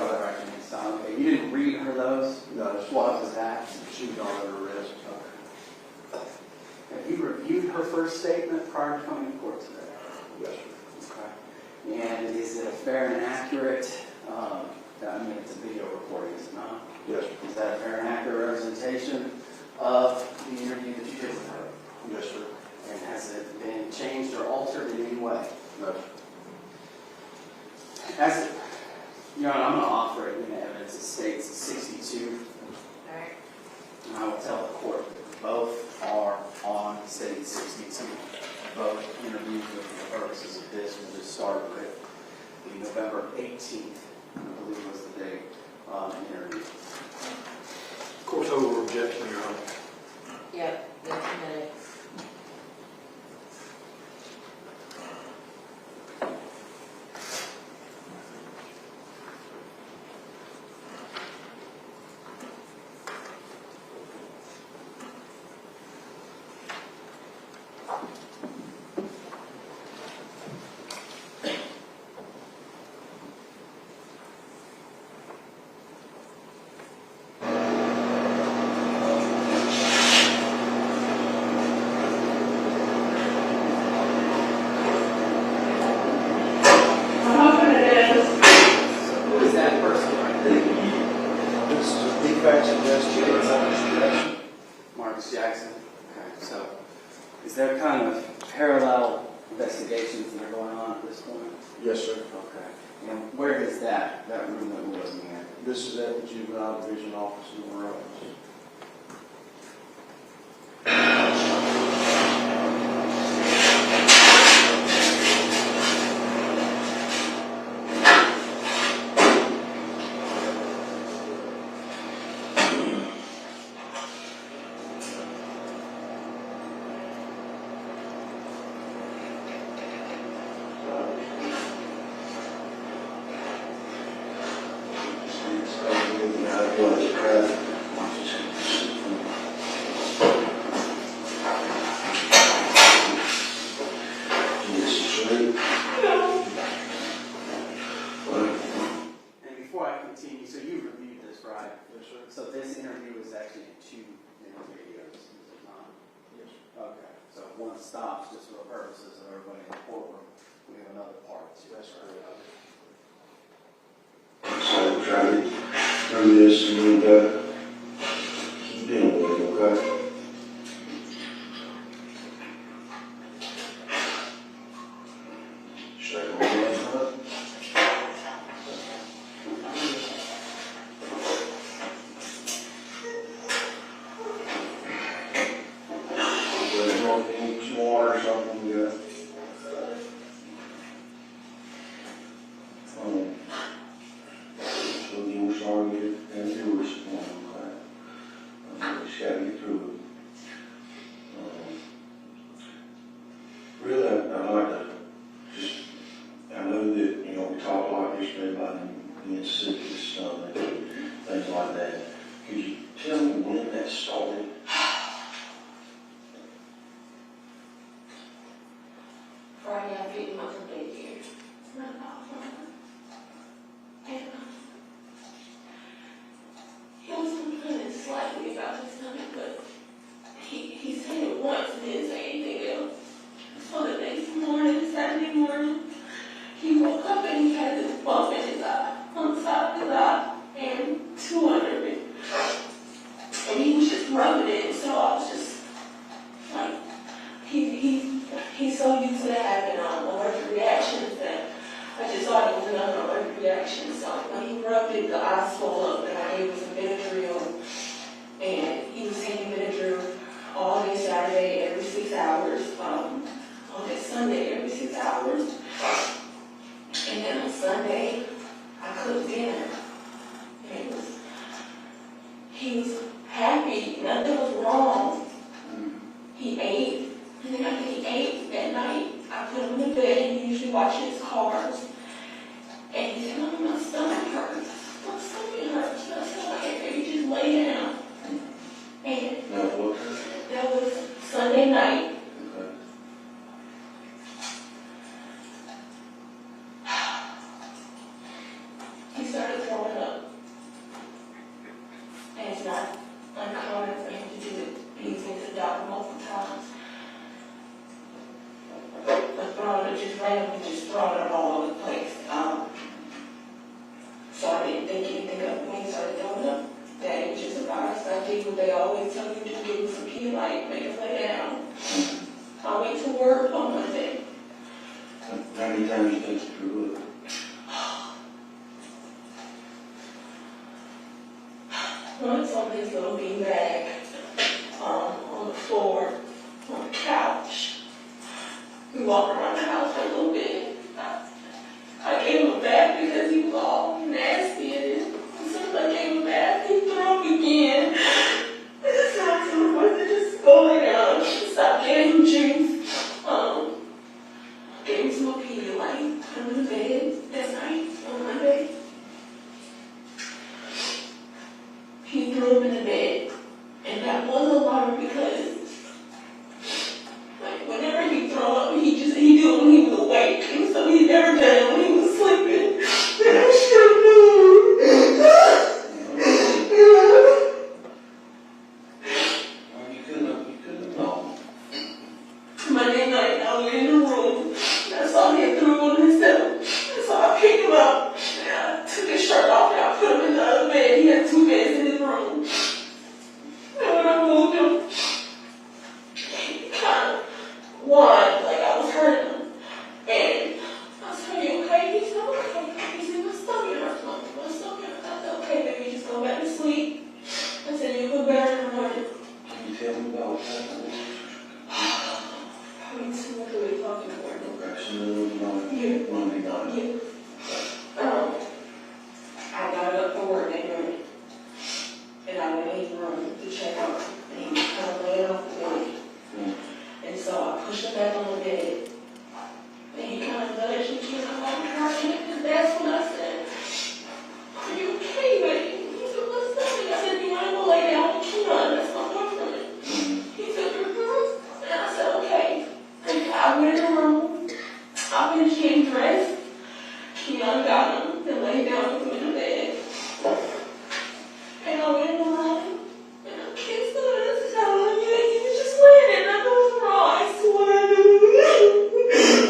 Okay. You didn't read her those? No, What was that? she was not under arrest. Have you reviewed her first statement prior to coming to court today? Yes, sir. Okay. And is it a fair and accurate, I mean, it's a video recording, is it not? Yes, sir. Is that a fair and accurate representation of the interview that you did with her? Yes, sir. And has it been changed or altered in any way? No, sir. As it, I'm going to offer it in evidence. It states 62. Alright. And I will tell the court that both are on state 62. Both interviews with the purposes of this. We'll just start with the November 18th, I believe was the date, interview. Of course, over objection, Your Honor. Yep, that's a minute. Who is that person right there? This is a defects investigator, Marcus Jackson. Marcus Jackson. Okay, so is there kind of parallel investigations that are going on at this point? Yes, sir. Okay. And where is that room that we're looking at? This is at the Juvenile Division Office in Morales. And before I continue, so you reviewed this, right? Yes, sir. So this interview is actually in 2 videos, is it not? Yes, sir. Okay. So if one stops just for the purposes of everybody in the courtroom, we have another part to That's this. correct. So try to do this and keep dealing with it, okay? Straight on the front. Need some water or something, yeah. we talked like yesterday about him being sick with his stomach and things like that. Could you tell me when that started? Friday, I picked him up from daycare. And he was complaining slightly about his stomach, but he said it once and didn't say anything else. So the next morning, Saturday morning, he woke up and he had this bump in his eye, on the side of his eye, and two under it. And he was just rubbing it, so I was just like, he's so used to having allergic reactions that I just thought it was another allergic reaction. So when he rubbed it, the eye swelled up, and I gave him some Benadryl, and he was taking Benadryl all day Saturday, every 6 hours, all day Sunday, every 6 hours. And then on Sunday, I cooked dinner. And he was happy, nothing was wrong. He ate, and then after he ate that night, I put him in the bed, and he usually watches Cars. And he said, "Mommy, my stomach hurts. My stomach hurts." And I said, "Okay, baby, just lay down." And that was Sunday night. He started throwing up. And it's not uncommon for him to do it. He's been to the doctor multiple times. But throwing it, just randomly just throwing it all over the place. So I didn't think anything of it when he started throwing up. That it was just a virus. I did what they always tell you to do, give him some Pedialyte, make him lay down. I went to work on Monday. How many times do you think you threw up? Once on his little beanbag, on the floor, on the couch. We walked around the house for a little bit. I gave him a bath because he was all nasty, and as soon as I gave him a bath, he threw up again. I just asked him to just go lay down, stop getting him juice. Gave him some Pedialyte, put him in the bed that night on Monday. He threw him in the bed, and that was a alarm because, like, whenever he threw up, he did it when he was awake, and so he never done it when he was sleeping. And I should have known. Well, you couldn't have known. Monday night, I went in the room, and I saw him threw on himself, and so I picked him up, and I took his shirt off, and I put him in the other bed. He had 2 beds in his room. And when I moved him, he kind of whined like I was hurting him. And I said, "Are you okay?" He said, "Okay." He said, "My stomach hurts, Mommy. My stomach hurts." I said, "Okay, baby, just go back to sleep." I said, "You'll feel better in the morning." Can you tell me about what happened? Probably 2 or 3 o'clock in the morning. Okay, so Monday night. Yeah. I got up for work that morning, and I went in his room to check out, and he was kind of laying off the bed. And so I pushed him back on the bed, and he kind of nudged me, and I'm like, hurting, and that's when I said, "Are you okay, baby?" He said, "What's up?" I said, "You want to go lay down with Kiyon? That's my boyfriend." He said, "Mm-hmm." And I said, "Okay." And I went in the room, I finished getting dressed. Kiyon got him and laid down with him in the bed. And I went in the room and I kissed him and I said, "I love you." And he was just laying there, nothing was wrong. I swear to you.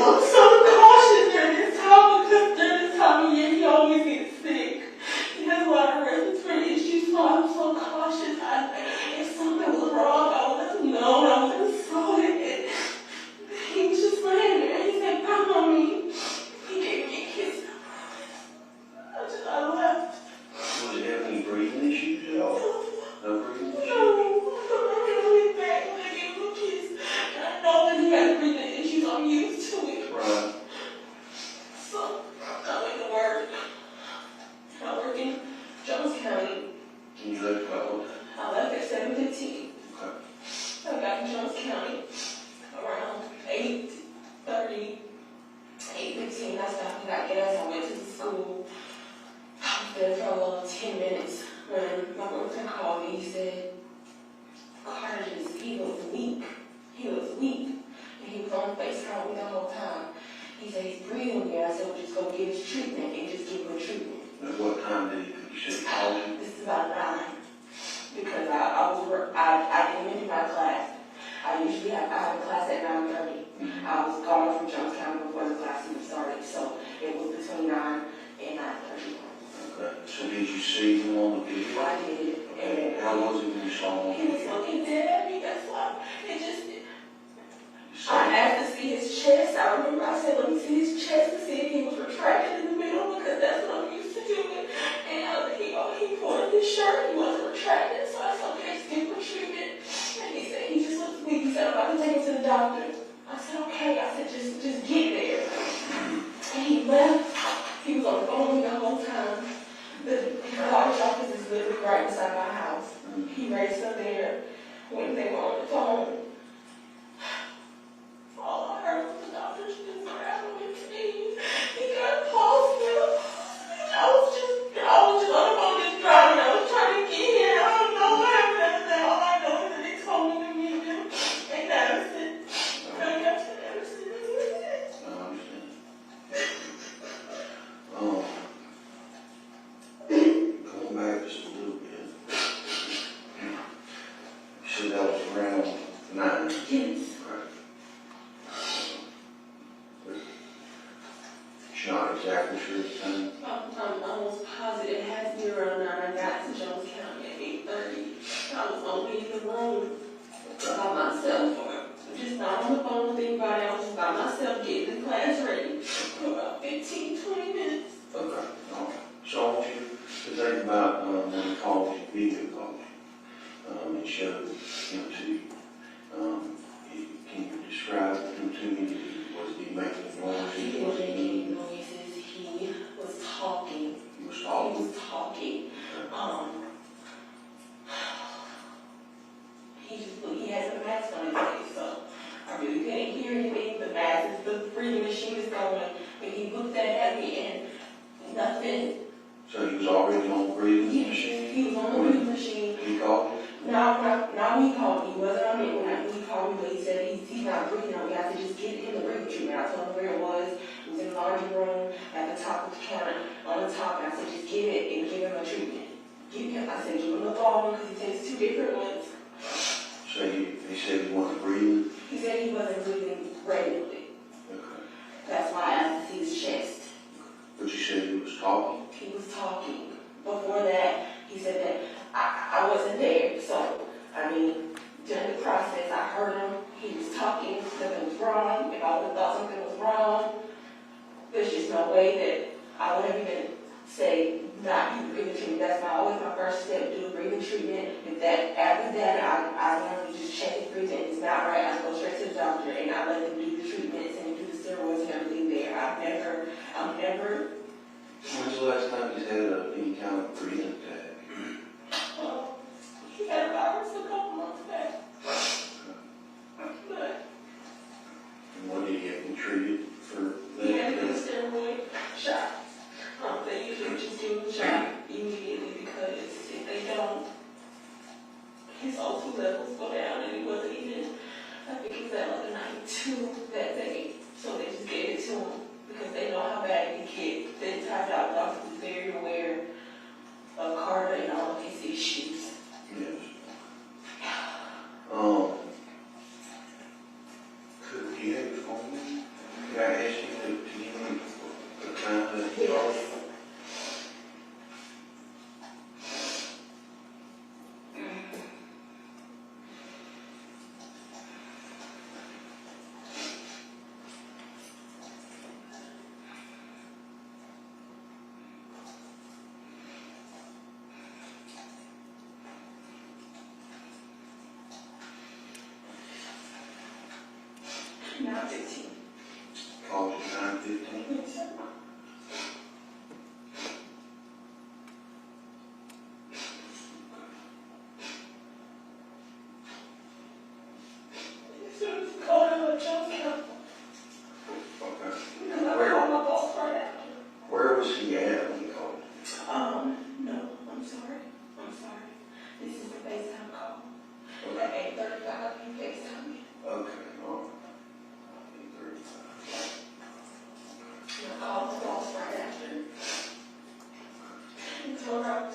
I'm so cautious during this time because during this time of year he always gets sick. He has a lot of respiratory issues, so I'm so cautious. If something was wrong, I would let him know. I was insulted. And he was just laying there and he said, "Come on me." He gave me a kiss. I left. Was it have any breathing issues at all? No breathing issues? No, I can only back when I gave him a kiss. And I know that he has breathing issues. I'm used to it. Right. So I went to work. I work in Jones County. And you left about what time? I left at 7:15. Okay. I got in Jones County around 8:30, 8:15. I stopped and got gas. I went to school. I was there for about 10 minutes when my boyfriend called me. He said, Karter he was weak. He was weak. And he was on FaceTime with me the whole time. He said he's breathing weird. I said, well, just go get his treatment and just give him a treatment. At what time did you say he called you? This is about 9. Because I didn't even do my class. I have a class at 9:30. I was gone from Jones County before the class even started, so it was between 9 and 9:30. Okay. So did you see him on the video? I did. And how was he when you saw him? He was looking dead at me. That's why So, I asked to see his chest. I remember I said, let me see his chest to see if he was retracted in the middle because that's what I'm used to doing. And he pulled up his shirt. He wasn't retracted, so I said, okay, just give him a treatment. And he said, he just looked weak. He said, I'm about to take him to the doctor. I said, okay. I said, just get there. And he left. He was on the phone with me the whole time. The college office is literally right beside my house. He raced up there when they were on the phone. All I heard was the doctor just grabbing his knees. He got pulse. I was just on the phone just driving. I was trying to get here. I don't know what happened after that. All I know is that they told me to meet him in Madison. I got to Madison. I understand. Going back just a little bit. You said that was around 9. Yes. You're not exactly sure the time? I'm almost positive it has to be around 9. I got to Jones County at 8:30. I was only in the room by myself, or just not on the phone with anybody. I was just by myself getting the class ready for about 15, 20 minutes. Okay. All right. So I want you to think about when he called you, video called you, and showed him to you. Can you describe him to me? Was he making noises? He was making noises. He was talking. He was talking? He was talking. He has a mask on his face, so I really couldn't hear anything. The mask, the breathing machine is going, and he looked at me and nothing. So he was already on the breathing machine? He was on the breathing machine. He called you? Now he called me. He wasn't on it when he called me, but he said he's not breathing on me. I said, just get him the breathing treatment. I told him where it was. It was in the laundry room at the top of the counter on the top. And I said, just get it and give him a treatment. I said, give him the ball because he takes 2 different ones. So he said he wasn't breathing? He said he wasn't breathing regularly. Okay. That's why I asked to see his chest. But you said he was talking? He was talking. Before that, he said that I wasn't there. So, I mean, during the process, I heard him. He was talking. Something was wrong. If I would have thought something was wrong, there's just no way that I would have even say not do breathing treatment. That's always my first step, do a breathing treatment. If that, after that, I want to just check his breathing. If it's not right, I go straight to the doctor and I let them do the treatments and do the steroids and everything there. I'm never. When's the last time he's had any kind of breathing attack? He had a virus a couple months back. But And what did he have been treated for that? he had to do a steroid shot. They usually just do a shot immediately because if they don't, his O2 levels go down and he wasn't even, I think he was at like a 92 that day. So they just gave it to him because they know how bad it can get. The entire doctor is very aware of Karter and all of his issues. Yes. Could you have your phone? Could I ask you to give me the time that you Yes. Now 15. called you 9:15? As soon as he called him, I jumped up. Okay. Because I called my boss right after. Where was he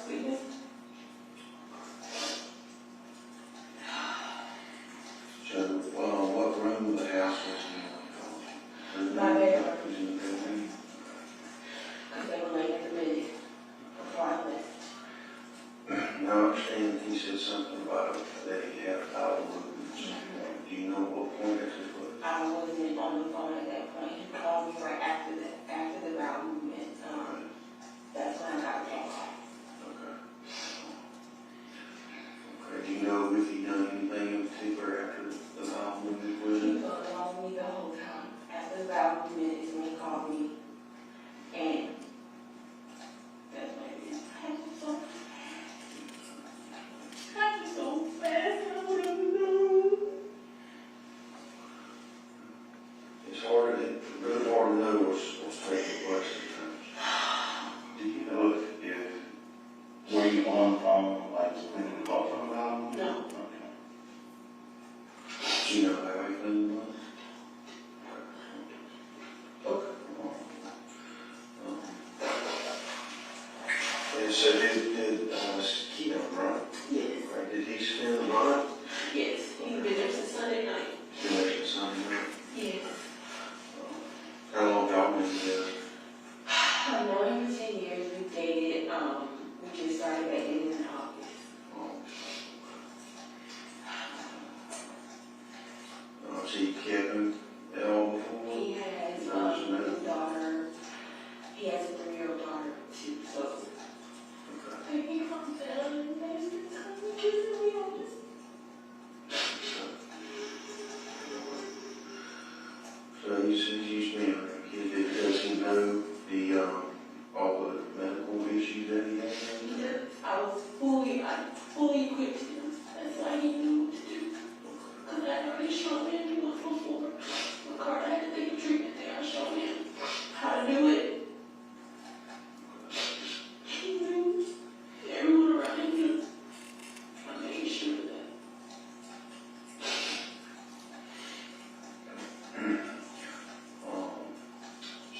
witness. So, what room of the house was he in when he called you? My bedroom. He was in the bedroom? Because they were laying in the bed before I left. Now, I understand he said something about that he had bowel movements. Do you know what point that took place? I wasn't on the phone at that point. He called me right after the bowel movement. That's when I got the call. Okay. Okay, do you know if he done anything in particular after the bowel movement with He him? was on me the whole time. After the bowel movement is when he called me. And that's when it happened so fast. I wouldn't know. It's hard to, really hard to know what's taking place sometimes. Do you know if Were you on the phone, like, when you called from about? No. Okay. do you know how he cleaned them up? Okay. And so did Kiyon, right? Yes. Right, did he spend the night? Yes. He's been there since Sunday night. Been there since Sunday night? Yes. How long y'all been together? I've known him for 10 years. We dated, we just started dating in August. So you kept him at all before? He has a daughter. He has a 3-year-old daughter too, so. Okay. He comes down and spends time kissing me on this. So you said he's been a kid, does he know the, all the medical issues that he has? I fully equipped him. That's why he knew what to do. Because I had already shown him he was before. When Karter had to take a treatment there, I showed him how to do it. He knew. Everyone around him knew. I made sure of that.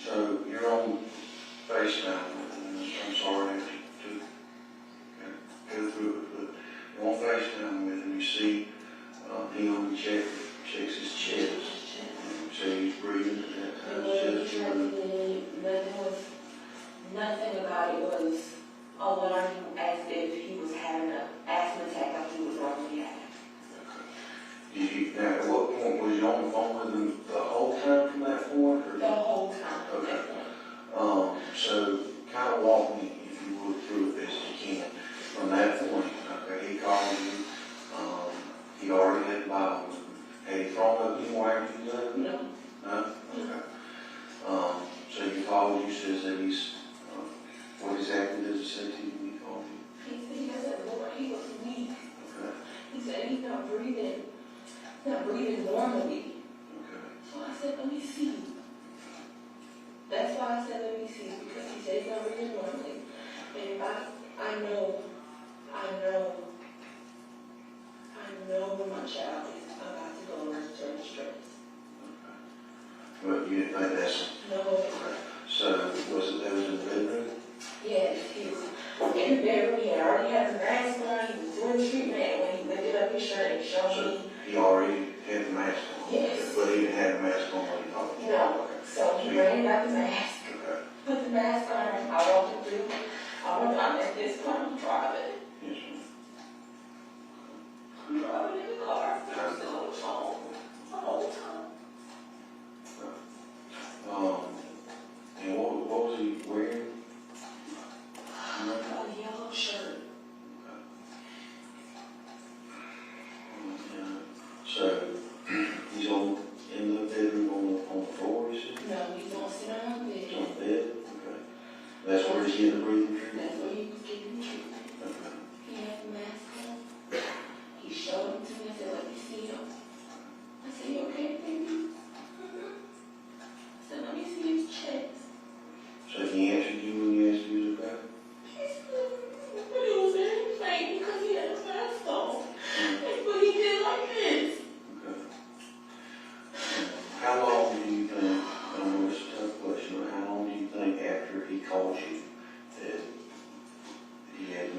So you're on FaceTime with him, I'm sorry to go through it, but you're on FaceTime with him, you see, he only checks his chest. So he's breathing, his chest breathing. Nothing about it was alarming as if he was having an asthma attack like he was normally having. Now, at what point was you on the phone with him the whole time from that point? Or? The whole time. Okay. So kind of walk me, if you would, through it as you can. From that point, okay, he called you, he already had bowel movement. Had he thrown up anywhere after you left? No. No? Okay. So he called you, says that he's, what exactly does it say to you when he called you? He said he has a Lord, he was weak. Okay. He said he's not breathing normally. Okay. So I said, let me see. That's why I said, let me see, because he said he's not breathing normally. And I know when my child is about to go into certain stress. But you didn't think that's, No. okay. So was it, that was in the bedroom? Yes, he was in the bedroom. He already had the mask on. He was doing treatment. And when he lifted up his shirt and showed So me. he already had the mask on? Yes. But he didn't have the mask on when he called you? No. So he ran out the mask. Okay. Put the mask on. I walked him through. I'm at this point, I'm driving. Yes, ma'am. I'm driving in the car. I'm still on the phone the whole time. And what was he wearing? A yellow shirt. So he's in the bedroom on the floor, you said? No, he's gonna sit on the He's bed. on the bed? Okay. That's where he's getting the breathing treatment? That's where he was getting treatment. Okay. He had the mask on. He showed him to me and said, let me see him. I said, you okay, baby? I said, let me see his chest. So he answered you when he asked you was okay? He said, but he was very faint because he had a mask on. But he did like this. Okay. How long do you think, I know it's a tough question, but how long do you think after he called you that he had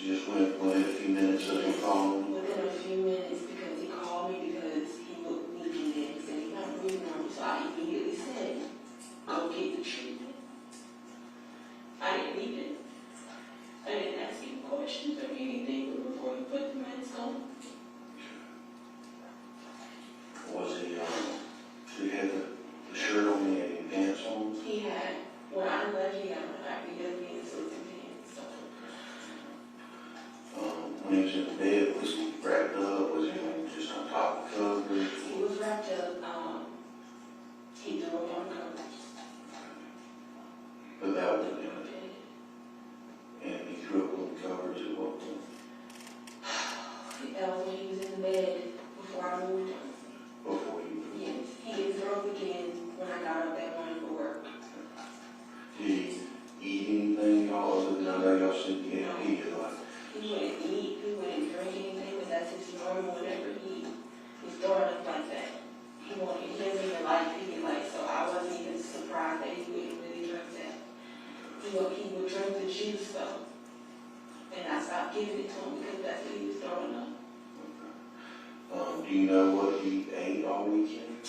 Just within a few minutes of him calling? Within a few minutes, because he called me because he looked weak and then he said he's not breathing on me, so I immediately said, go get the treatment. I didn't even, I didn't ask him questions or anything before he put the meds on. Was he, did he have the shirt on, he had any pants on? He had, when I left, he had my IPW and suits and pants, so. When he was in the bed, was he wrapped up? Was he just on top of the covers? He was wrapped up, he threw him on covers. But that was him. And he threw up on the covers at what point? That was when he was in the bed before I moved him. Before you? Yes, he didn't throw up again when I got up that morning for work. Did he eat anything, y'all, other than I know y'all said he had eat like? He wouldn't eat, he wouldn't drink anything, but that's his normal whenever he was throwing up like that. He doesn't even like Pedialyte, so I wasn't even surprised that he wouldn't really drink that. He would drink the juice though, and I stopped giving it to him because that's what he was throwing up. Do you know what he ate all weekend?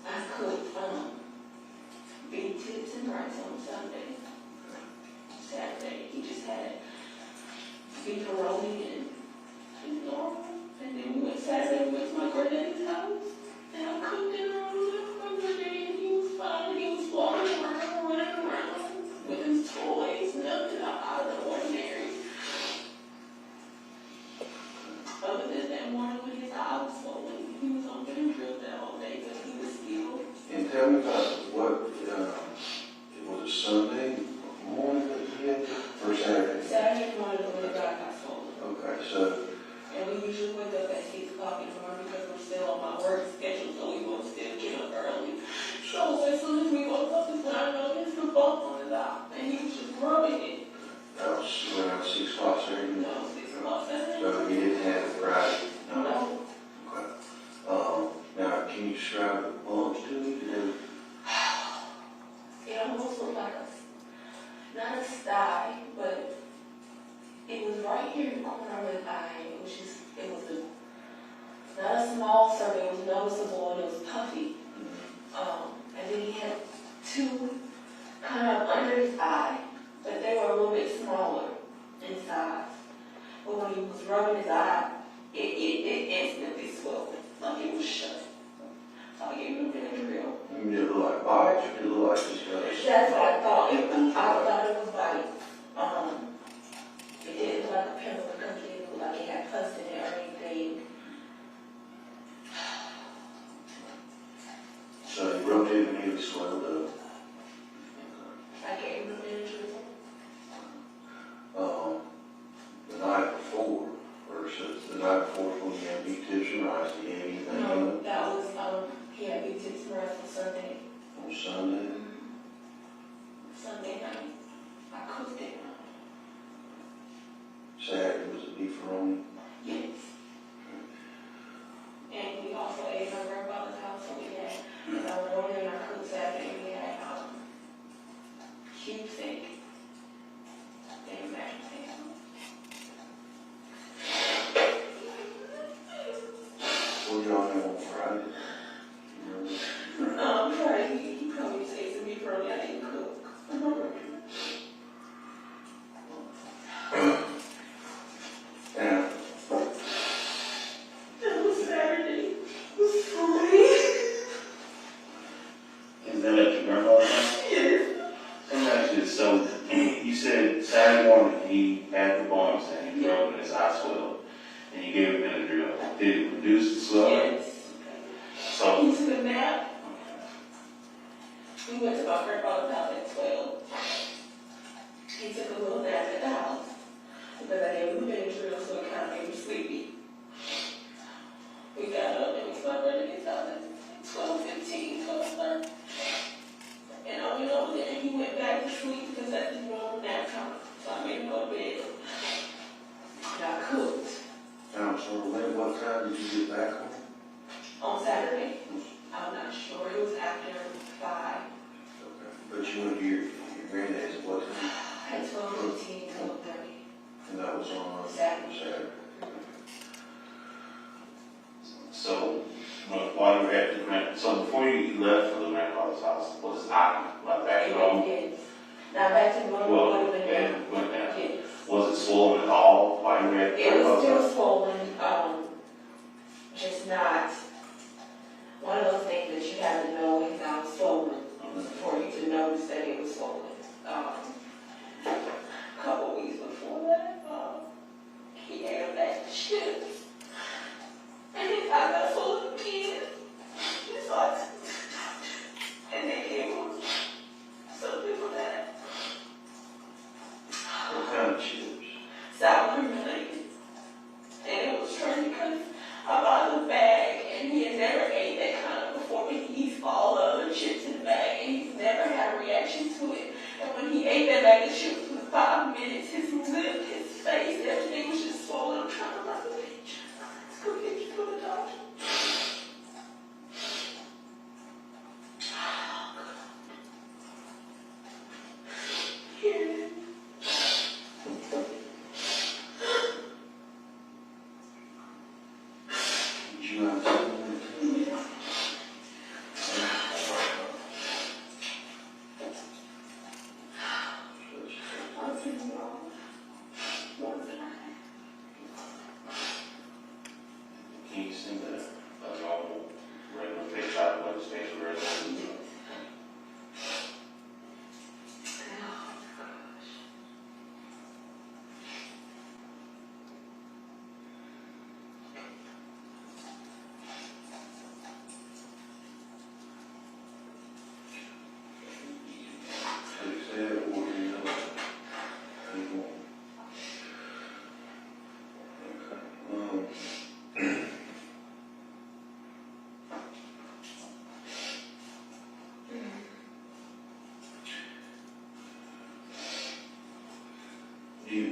I cooked beef tips and rice on Sunday. Saturday, he just had beefaroni and normal. And then we went Saturday, we went to my granddaddy's house. And I cooked dinner on my granddaddy, and he was fine. He was walking around, running around with his toys, nothing out of the ordinary. Other than that morning when his eye was swollen, he was on Benadryl that whole day, but he was still. And tell me about what, it was a Sunday morning that he had, or Saturday? Saturday morning when the guy got swollen. Okay, so, And we usually wake up at 6 o'clock in the morning because we're still on my work schedule, so we won't still get up early. So as soon as we woke up, is when I noticed the bump on his eye, and he was just rubbing it. that was around 6 o'clock Saturday? You know, 6 o'clock Saturday. So he didn't have it Friday? No. Okay. Now, can you describe the bumps to me? It almost looked like not a sty, but it was right here in the corner of his eye. It was not a small circle, it was noticeable and it was puffy. And then he had two kind of under his eye, but they were a little bit smaller in size. But when he was rubbing his eye, it instantly swelled, like it was shut. So I gave him Benadryl. Did it look like bites, or did it look like disgust? That's what I thought. I thought it was bites. It didn't look like a pimple because it didn't look like it had pus in it or anything. So he rubbed it and he swelled up. I gave him Benadryl. The night before, versus the night before when you had beef tips and rice, did you have anything No, that was, he had beef tips and rice on Sunday. on Sunday? Sunday night. I cooked it. Saturday was a beefaroni? Yes. And we also ate at my grandfather's house, so we had, because I went over there and I cooked Saturday, we had, cube steak and mashed potatoes. What did y'all have on Friday? You remember? Friday, he probably said to me, probably I didn't cook. Yeah. That was Saturday. It was Friday. Is that at your grandmother's house? Yes. Actually, so you said Saturday morning he had the bumps and he drove and his eye swelled, and you gave him Benadryl. Did it reduce the swelling? Yes. So, He took a nap. We went to my grandfather's house at 12. He took a little nap at the house because I gave him Benadryl, so it kind of made him sleepy. We got up and we slept at his house at 12:15, 12:30. And I went over there and he went back to sleep because that's his normal nap time. So I made him go to bed. And I cooked. So what time did you get back home? On Saturday, I'm not sure, it was after 5. Okay. But you went to your granddad's at what time? At 12:15, 12:30. And swollen at all while you were at the It was hospital? still swollen, just not one of those things that you have to know is now swollen for you to notice that it was swollen. A couple weeks before that, he ate a bag of chips, and his eye got swollen again. It's like, and they gave him something for that. What kind of chips? Sour cream and onion. And it was strange because I bought the bag and he had never ate that kind of before. He eats all the other chips in the bag and he's never had a reaction to it. And when he ate that bag of chips for 5 minutes, his lip, his face, everything was just swollen. I'm trying to write the picture. Let's go get you for the doctor. Here. Did you mind telling me? I'll see you all. One time. Can you send a normal, regular face out of what the face where it's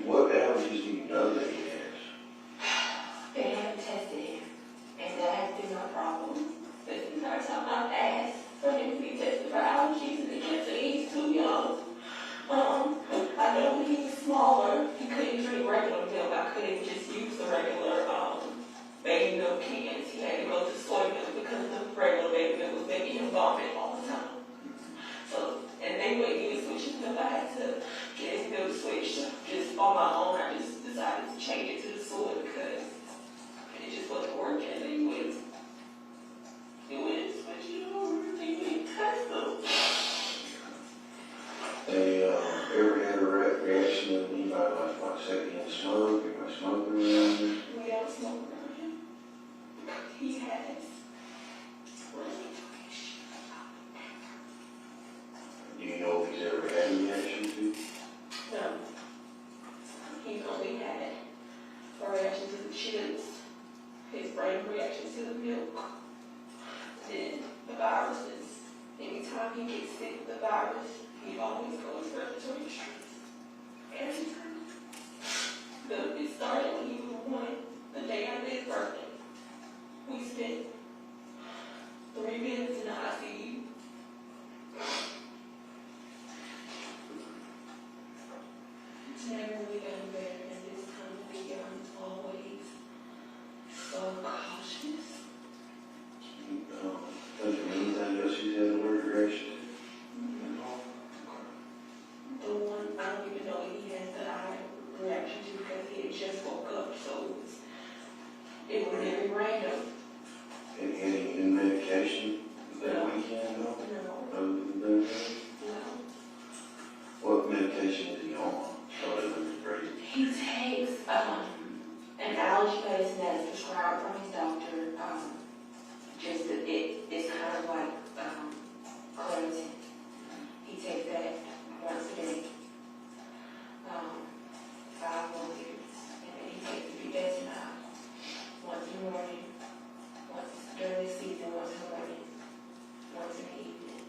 What allergies do you know that he has? They haven't tested him, and that has been my problem. This entire time I've asked for him to be tested for allergies, and they kept saying he's too young. I know when he was smaller, he couldn't drink regular milk. I couldn't just use the regular baby milk cans. He had to go to soy milk because the regular baby milk was making him vomit all the time. So, and they wouldn't even switch his milk. I had to get his milk switched just on my own. I just decided to change it to the soy because it just wasn't working. They wouldn't switch it over. They wouldn't test them. They ever had a reaction with anybody like second smoke? Anybody smoking around here? We don't smoke around him. He has. Do you know if he's ever had a reaction to? No. He's only had a reaction to the chips, his brain reaction to the milk, then the viruses. Anytime he gets sick with the virus, he always goes respiratory distress. Every time. It started when he was 1, the day after his birthday. We spent 3 minutes in the ICU. It's never really gotten better, and this time of the year I'm always so cautious. Does it mean anything else he's had a allergic reaction to? The one I don't even know he has the eye reaction to because he had just woke up, so it was very random. Any new medication that weekend? No. No, Other than that? no. What medication is he on? Other than his breathing? He takes an allergy medicine that is prescribed from his doctor. Just that it's kind of like Claritin. He takes that once a day, 5 milligrams, and then he takes the budesonide once in the morning, once during the season, once in the morning, once in the evening,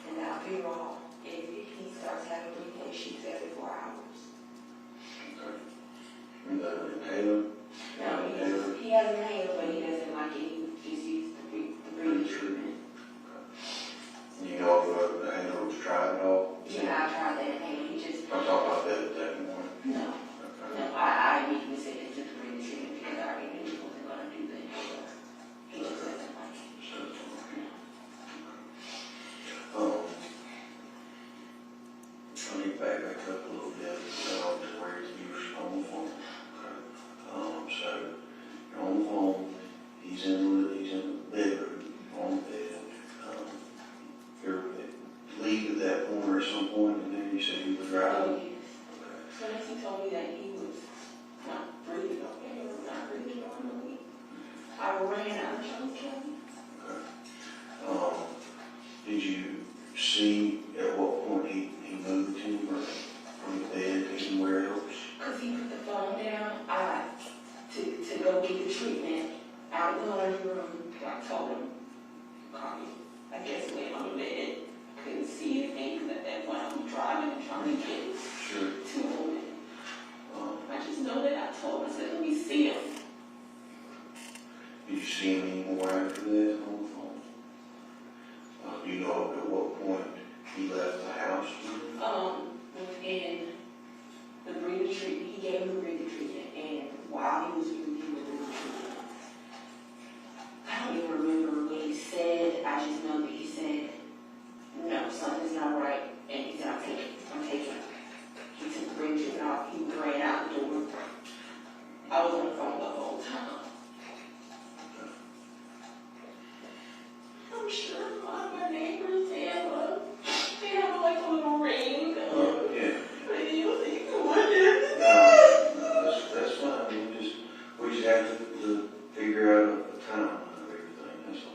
and now be wrong if he starts having breathing issues every 4 hours. Okay. And the inhaler? No, he has an inhaler, but he doesn't like it. He just uses the breathing treatment. You know if the inhaler was tried at all? Yeah, I tried that inhaler. He ran out of childcare. Did you see at what point he moved him or from the bed anywhere else? Because he put the phone down, to go get the treatment out of the laundry room. I told him, call me. I guess lay on the bed. Couldn't see anything because at that point I was driving and trying to get Sure. to him. I just know that I told him, I said, let me see him. Did you see him anymore after that on the phone? Do you know at what point he left the house? Within the breathing treatment, he gave him the breathing treatment, and while he was breathing treatment, I don't even remember what he said. I just know that he said, no, something's not right, and he said, I'm taking it. He took the breathing treatment off, he ran out the door. I was on the phone the whole time. I'm sure a lot of my neighbors, they have like a little ring. Yeah. But you think, what is it? No, that's fine. We just have to figure out a timeline of everything, that's all.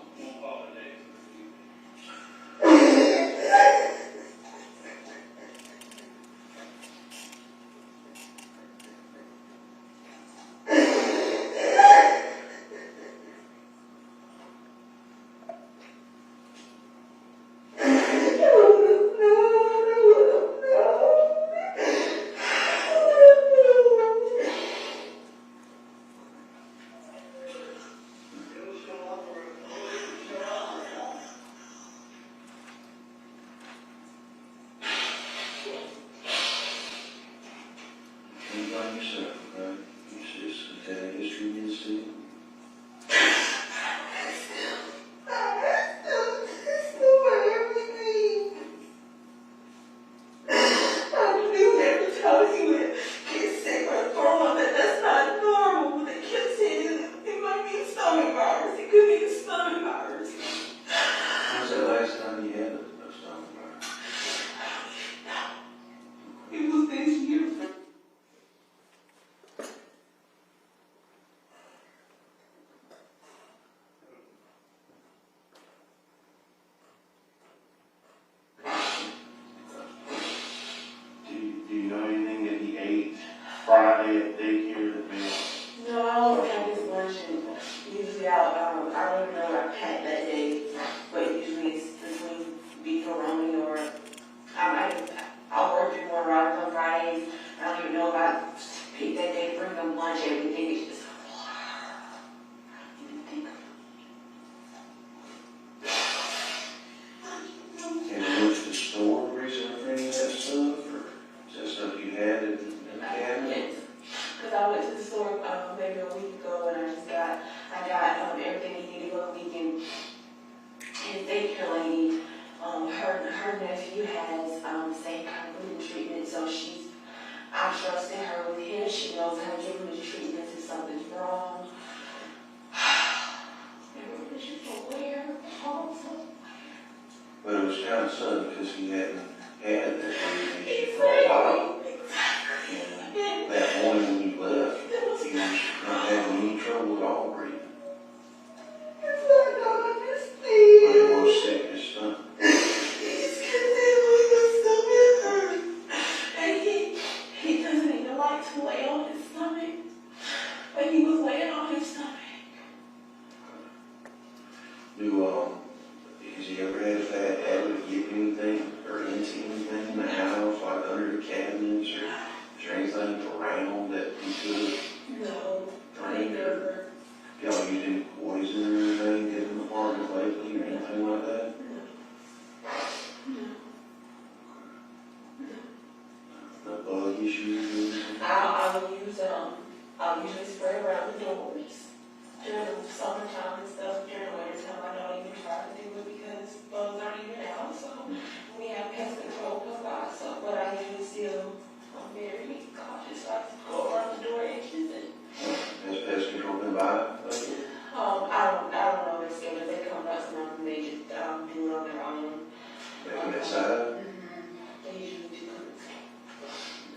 Friday at daycare that they No, I don't have his lunch, and usually I don't even know what I packed that day, but usually it's between beef or or I'll work through more riders on Fridays. I don't even know if I pick that day to bring them lunch. Everything is just I didn't even think of it. And you went to the store recently for any of that stuff, or is that stuff you had in the cabinet? Yes, because I went to the store maybe a week ago, and I got everything he needed for the weekend. His daycare lady, her nephew has same kind of breathing treatment, so I trusted her with him. She knows how to give him the treatment if something's wrong. And was just aware also. But it was kind of sudden because he hadn't had that breathing issue for a while. And that morning when you left, he was not having any trouble at all breathing. It's like, I don't understand. But he was sick in his stomach. He's continually his stomach hurt. And he doesn't even like to lay on his stomach. But he was laying on his stomach. Has he ever had a bad habit of getting anything or into anything in the house, like under the cabinets, or is there anything around that he could have No, I drank? never. Y'all used any poison or anything in the apartment lately or anything like that? No. No bug issues or anything? I'll usually spray around the doors during the summertime and stuff. During the wintertime, I don't even try to do it because bugs aren't even out. So we have pest control come by. So, but I usually still, I'm very cautious. I go around the door edges and. Has pest control been by lately? I don't know their schedule. They come up and they just do it on their own. They come inside? They usually do come inside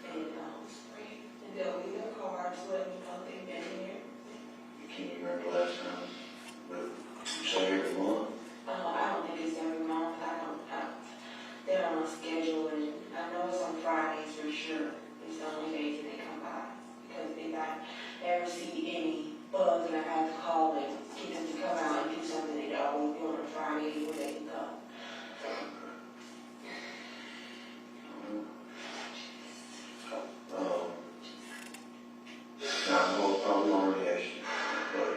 and spray. And they'll leave their cards, let me know they've been here. Can you remember last time? But you say every month? I don't think it's every month. They're on a schedule, and I know it's on Fridays for sure. It's the only days that they come by. Because if I ever see any bugs and I have to call and get them to come out and do something, they always be on a Friday where they can go. Now, I know I probably already asked you, but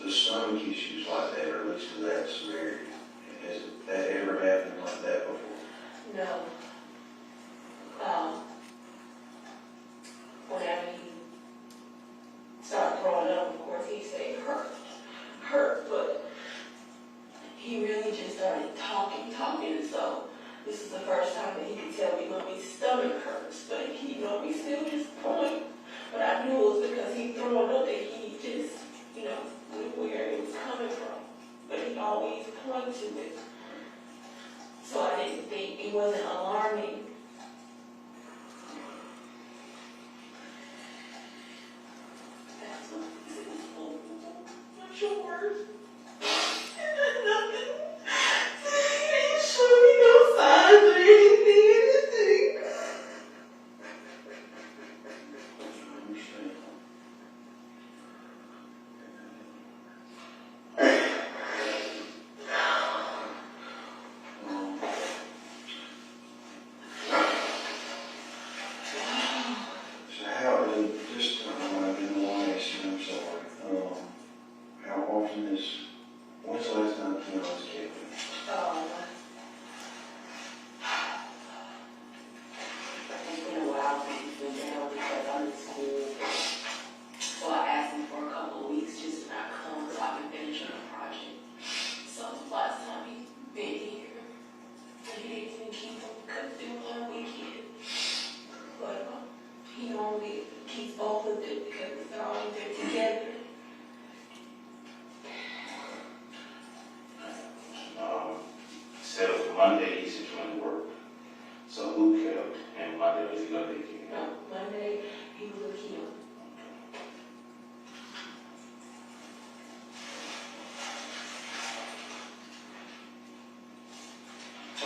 the stomach issues like that, or at least to that severity, has that ever happened like that before? No. Whenever he started throwing up, of course, he said hurt, but he really just started talking, so this is the first time that he could tell me when his stomach hurts, but he still just point. But I knew it was because he throwing up that he just, knew where it was coming from. But he always pointed to it. So I didn't think it wasn't alarming. That's what I'm sure. Nothing. He didn't show me no signs or anything. I understand. So how, and just, I didn't want to ask you, I'm sorry. How often when's the last time Kianna's kept it? It's been a while since he's been down because I'm in school. So I asked him for a couple of weeks just to not come so I can finish on a project. So the last time he's been here, he didn't even keep him because they were on weekend. But he normally keeps both of them because they're always there together. So Monday, he said you went to work. So who kept, and Monday was he going to take care? No, Monday, he was with Kiyon.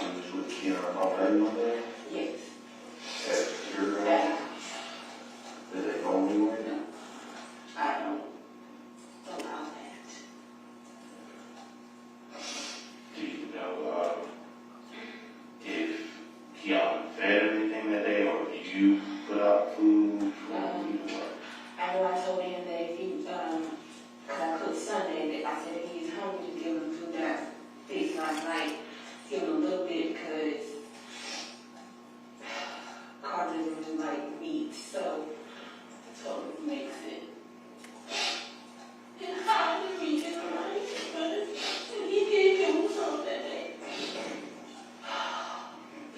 I was with Kianna all day Monday. Yes. At your That, did they go anywhere? I don't allow that. Do you know if Kiyon fed everything that day, or did you put out food for him? I know I told him that if he, cause I cooked Sunday, that I said if he's hungry, just give him food that I fixed last night. Give him a little bit because Karter doesn't really like meat, so I told him to mix it. And how did we get right? But he did give him some that day.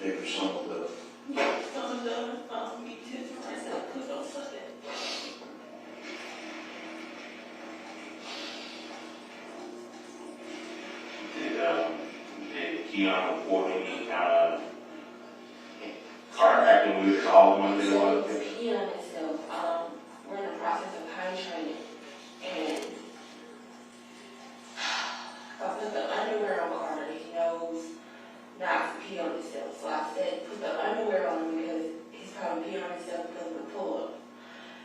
Gave her some of the, Yeah, some of the meat tips for myself cooked on Sunday. Did Kiyon report any kind of car acting weird at all Monday? So for Kiyon itself, we're in the process of high training, and I put the underwear on Karter. He knows not to pee on himself. So I said, put the underwear on him because he's probably peeing on himself because of the pull-up.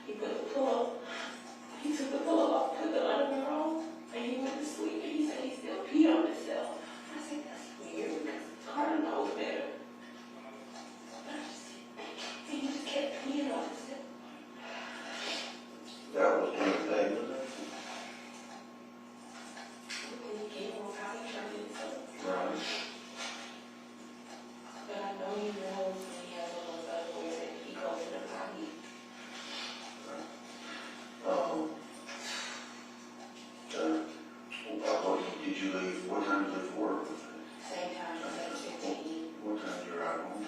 He put the pull-up, he took the pull-up off, put the underwear on, and he went to sleep, and he said he still peed on himself. I said, that's weird because Karter knows better. But I just didn't think he just kept peeing on himself. that was during the day, wasn't it? And he gave him how he turned himself. Right. But I know he knows when he has all those underwear that he goes to the potty. Did you leave, what time did you leave for work? Same time, 7:15. What time did you ride home?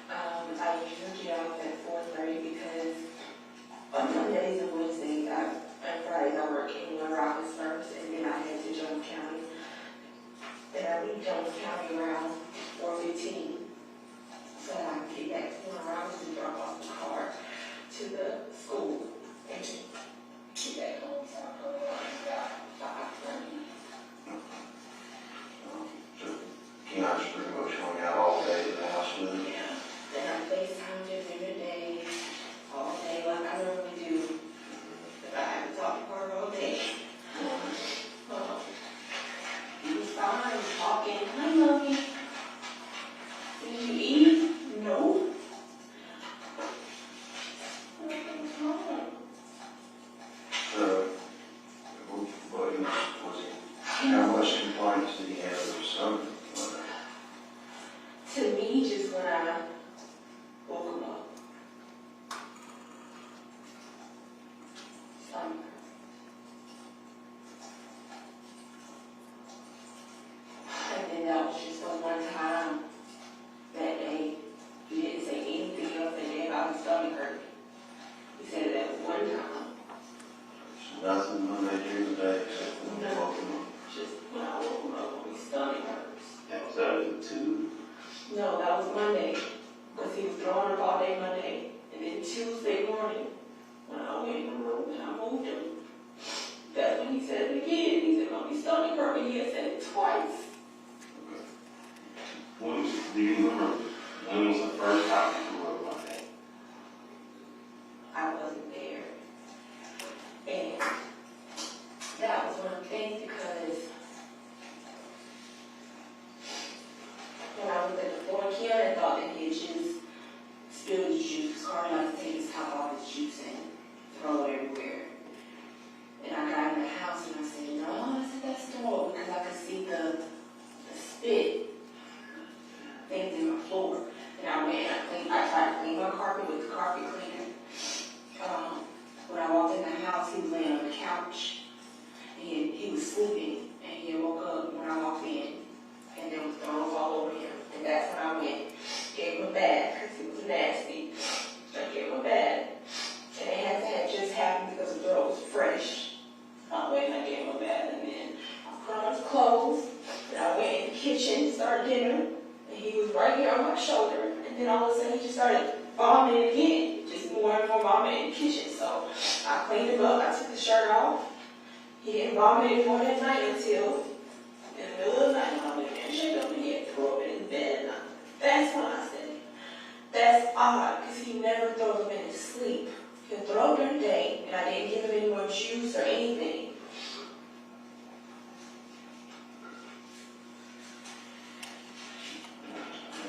I usually get off at 4:30 because on Mondays and Wednesdays and Fridays I work in Winter Office first, and then I head to Jones County. Then I leave Jones County around 4:15. So I can get back to Winter Office and drop off the car to the school and get back home. So I'm going to went in the room and I moved him. That's when he said it again. He said, Mommy, stomach hurt, and he had said it twice. Do you remember when was the first time you grew up like that? I wasn't there. And that was one of the things because when I was at the floor, Kianna thought that he had just spilled his juice. Karter liked to take his top off his juice and throw it everywhere. And I got in the house and I said, no, I said, that's normal because I could see the spit things in my floor. And I went and I tried to clean my carpet with the carpet cleaner. When I walked in the house, he was laying on the couch. And he was sleeping. And he woke up when I walked in. And there was throws all over him. And that's when I went, gave him a bath because he was nasty. I gave him a bath. And it had just happened because the girl was fresh. I went and I gave him a bath. And then I put on his clothes. And I went in the kitchen, started dinner. And he was right here on my shoulder. And then all of a sudden he just started vomiting again. Just more and more vomiting in the kitchen. So I cleaned him up. I took his shirt off. He didn't vomit anymore that night until in the middle of the night, I went and shake up and he had threw up in his bed. And that's when I said, that's odd, because he never throws up in his sleep. He'll throw up during the day, and I didn't give him any more juice or anything.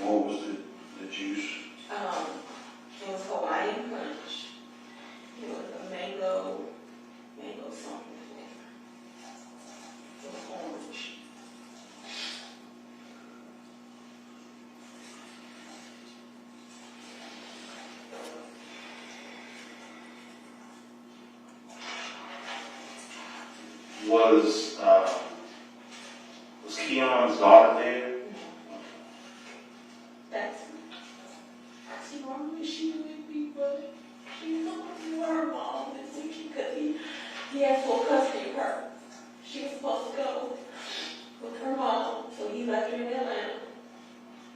What was the juice? It was Hawaiian punch. It was a mango something flavor. It was orange. Was Kion's daughter there? She normally she would be, but she's going to her mom this week because he has full custody of her. She was supposed to go with her mom, so he left her in Atlanta.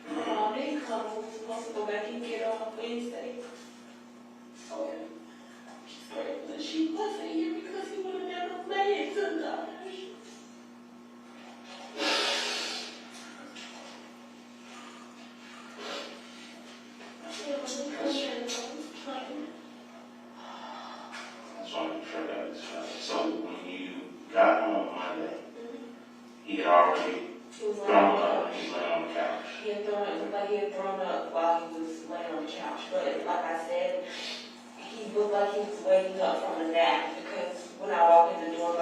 Her mom didn't come, we were supposed to go back and get her on Wednesday. So she's grateful that she wasn't here because he would have never made it to the doctor. So when you got home Monday, he had already thrown up. He was laying on the couch. He had thrown up, like he had thrown up while he was laying on the couch. But like I said, he looked like he was waking up from a nap because when I walk in the door,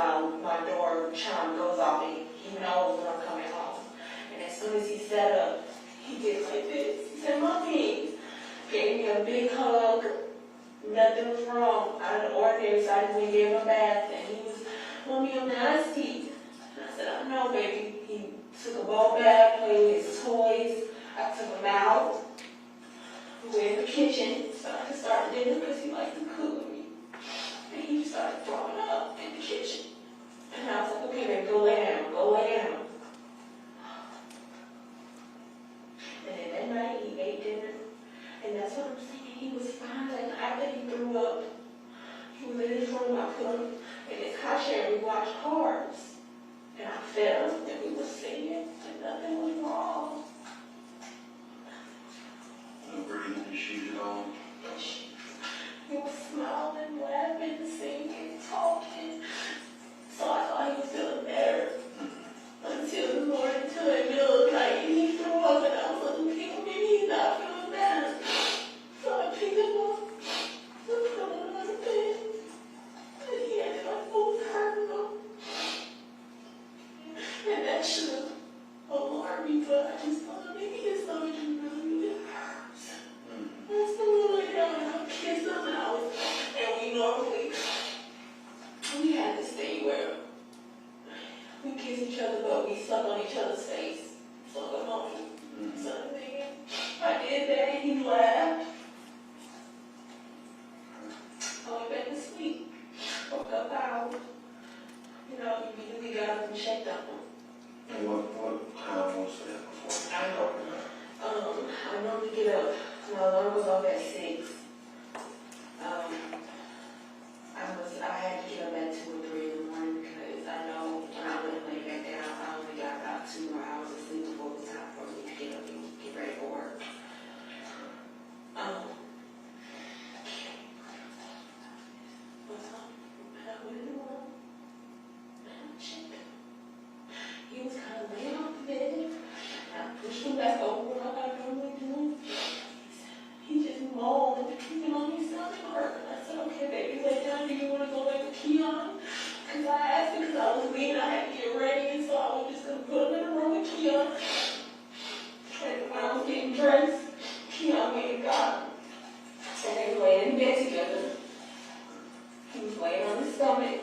my door chime goes off and he knows when I'm coming home. And as soon as he sat up, he did like this. He said, Mommy, gave me a big hug. Nothing was wrong out of the ordinary, so I just went and gave him a bath, and he was, Mommy, I'm nasty. And I said, I know, baby. He took a bowl bath, played with his toys. I took him out. We went in the kitchen, so I could start dinner because he liked to cook with me. And he just started throwing up in the kitchen. And I was like, okay, baby, go lay down, go lay down. And then that night, he ate dinner. And that's what I'm saying. He was fine. And after he threw up, he was in his room. I put him in his high chair and we watched Cars. And I fed him and we were singing and nothing was wrong. No breathing issues at all? He was smiling, laughing, singing, talking. So I thought he was feeling better. Until the morning, until the middle of the night, and he threw up and I was looking at him, maybe he's not feeling better. So I picked him up and put him on the bed. And he acted like what was hurting him. And that should have alarmed me, but I just thought maybe his stomach just really hurts. I was lay down and I kissed him and we normally, we had this thing where we kiss each other, but we suck on each other's face. Suck him on something. I did that and he laughed. I went back to sleep. Woke up out. You know, we got up and checked on him. And what time was that before? I don't know. I normally get up. My alarm goes off at 6. I do you want to go in with Kiyon? Because I asked him because I was leaving, I had to get ready, and so I was just going to put him in the room with Kiyon. And when I was getting dressed, Kiyon went and got him. And they were laying in bed together. He was laying on his stomach.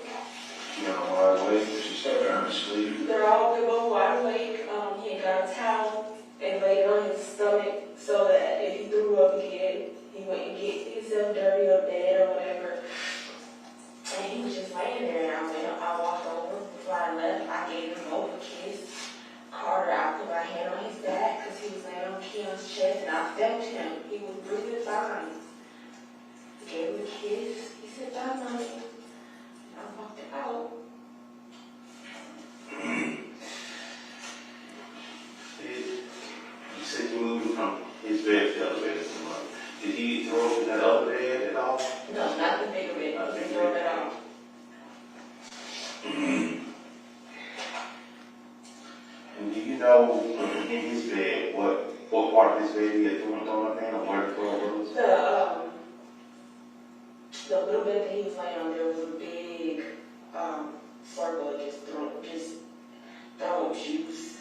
You know, wide awake, she started trying to sleep. They're both wide awake. He had got a towel and laid it on his stomach so that if he threw up again, he wouldn't get himself dirty or bed or whatever. And he was just laying there, and I walked over before I left. I gave him both a kiss. Karter, I put my hand on his back because he was laying on Kiyon's chest, and I felt him. He was breathing fine. I gave him a kiss. He said, "Bye, Mommy." And I walked out. You said you moved him from his bed to the other bed this month. Did he throw up in that other bed at all? No, not the bigger bed. Not the bigger bed at all. And do you know in his bed what part of his bed he had thrown up in, or where the floor was? The little bed that he was laying on, there was a big circle of just throwing juice.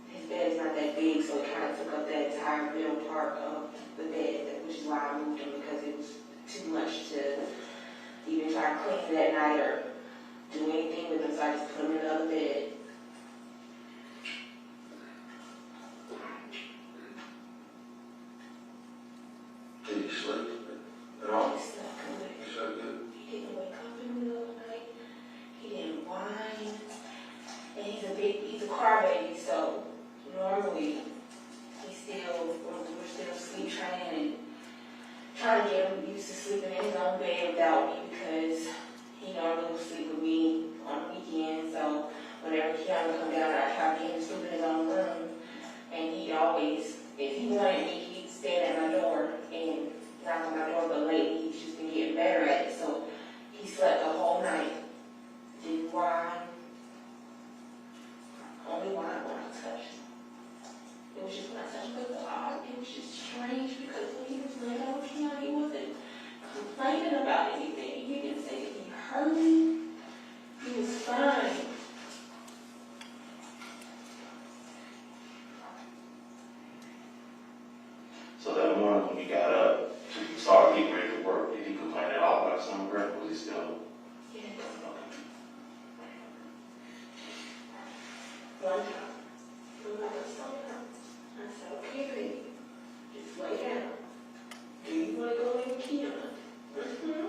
His bed's not that big, so it kind of took up that entire middle part of the bed, which is why I moved him, because it was too much to even try to clean that night or do anything with him, so I just put him in the other bed. Did he sleep at all? He slept good. He slept good? He didn't wake up in the middle of the night. He didn't whine. And he's a crybaby, so normally we're still sleep training and trying to get him used to sleeping in his own bed without me, because he normally will sleep with me on the weekend. So whenever Kiyon would come down, I try to get him to sleep in his own room. And he always, if he wanted me, he'd stand at my door and knock on my door, but lately he's just been getting better at it. So he slept the whole night. Didn't whine. Only whined when I touched him. It was just when I touched him, it was odd. It was just strange, because when he was laying on Kiyon, he wasn't complaining about anything. He didn't say that he hurt me. He was fine. So that morning when you got up to start getting ready to work, did he complain at all about stomach cramp? Was he still? Yes. Okay. One time, when I was home, I said, "Okay, baby, just lay down. Do you want to go in with Kiyon?" Mm-hmm.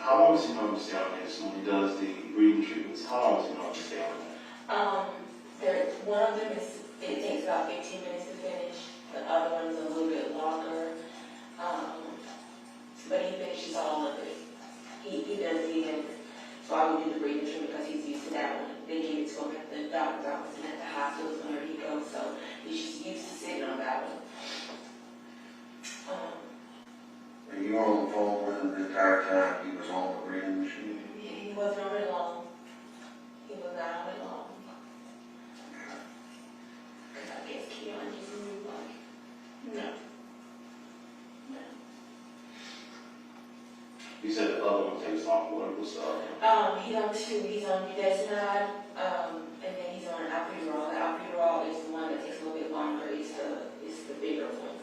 How long does he normally stay on this when he does the breathing treatments? How long does he normally stay on that? One of them it takes about 15 minutes to finish. The other one's a little bit longer. But he finishes all of it. He does even, so I would do the breathing treatment because he's used to that one. They give it to him at the doctor's office and at the hospitals whenever he goes, so he's just used to sitting on that one. And you were on the phone with him the entire time he was on the breathing machine? He wasn't on it long. He was not on it long. Because I guess Kiyon just moved like, no. No. You said the other one takes long. What was He's on two. He's on budesonide, and then he's on albuterol. The albuterol is the one that takes a little bit longer. It's the bigger one.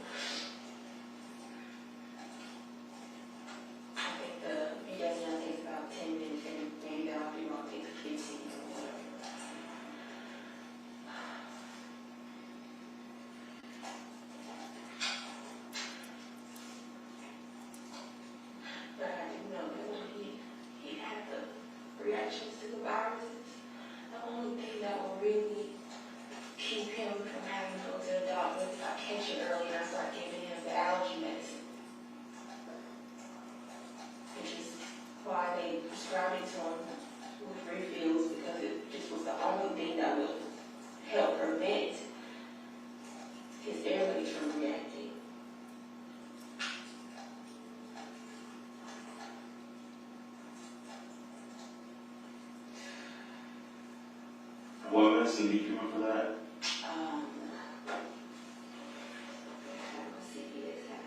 I think the budesonide takes about 10 minutes, and maybe the albuterol takes 15 or whatever. But I do know that when he had the reactions to the viruses, the only thing that will really keep him from having to go to the doctor is if I catch it early and I start giving him the allergy medicine. Which is why they prescribed it to him with refills, because it just was the only thing that would help prevent his airways from reacting. What's the beekeeper for that? Let's see if he is that.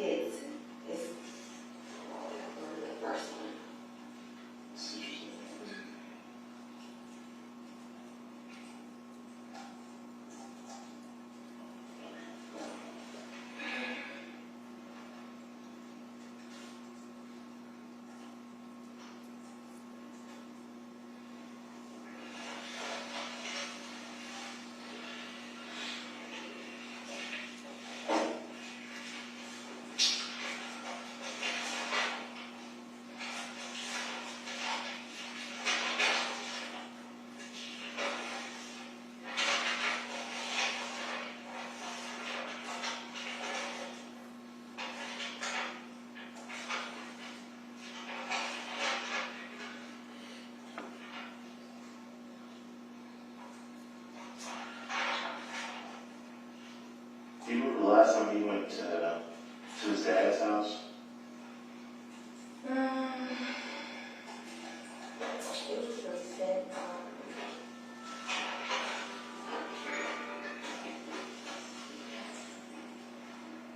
It's the first one. It's interesting. Do you remember the last time you went to his dad's house? It was recent.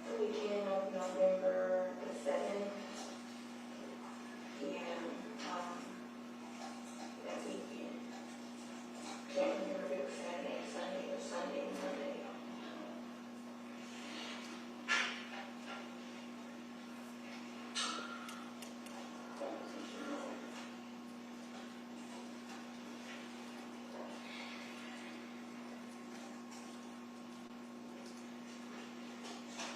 The weekend of November the 7th. Yeah, that weekend. Can't remember if it was Saturday, Sunday, or Sunday, and Monday.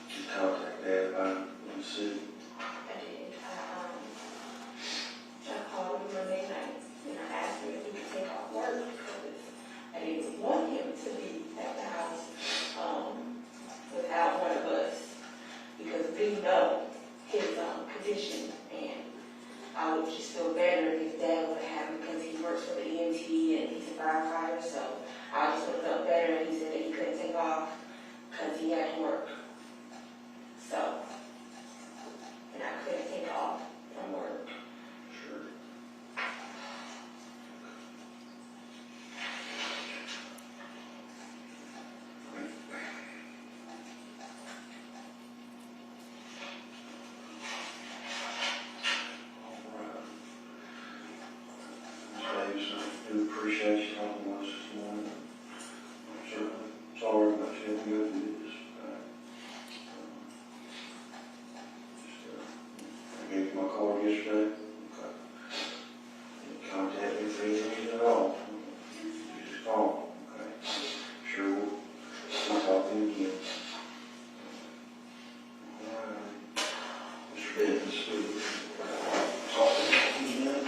Did you contact Dad about it when you see? I did. I called him Monday night and I asked him if he could take off work because I didn't want him to be at the house without one of us because we know his condition and I would just feel better if Dad would have him because he works for the EMT and he's a firefighter, so I just would have felt better if he said that he couldn't take off because he had to work. So, and I couldn't take off from work. Sure. All right. Ms. Davis, I do appreciate you talking with us this morning. I'm certainly sorry about you having to go through this. I gave you my card yesterday. Okay. You contact me if you need it at all. You just call. Okay. Sure we'll talk to you again. All right. Mr. Davis, we'll talk to you in a few minutes.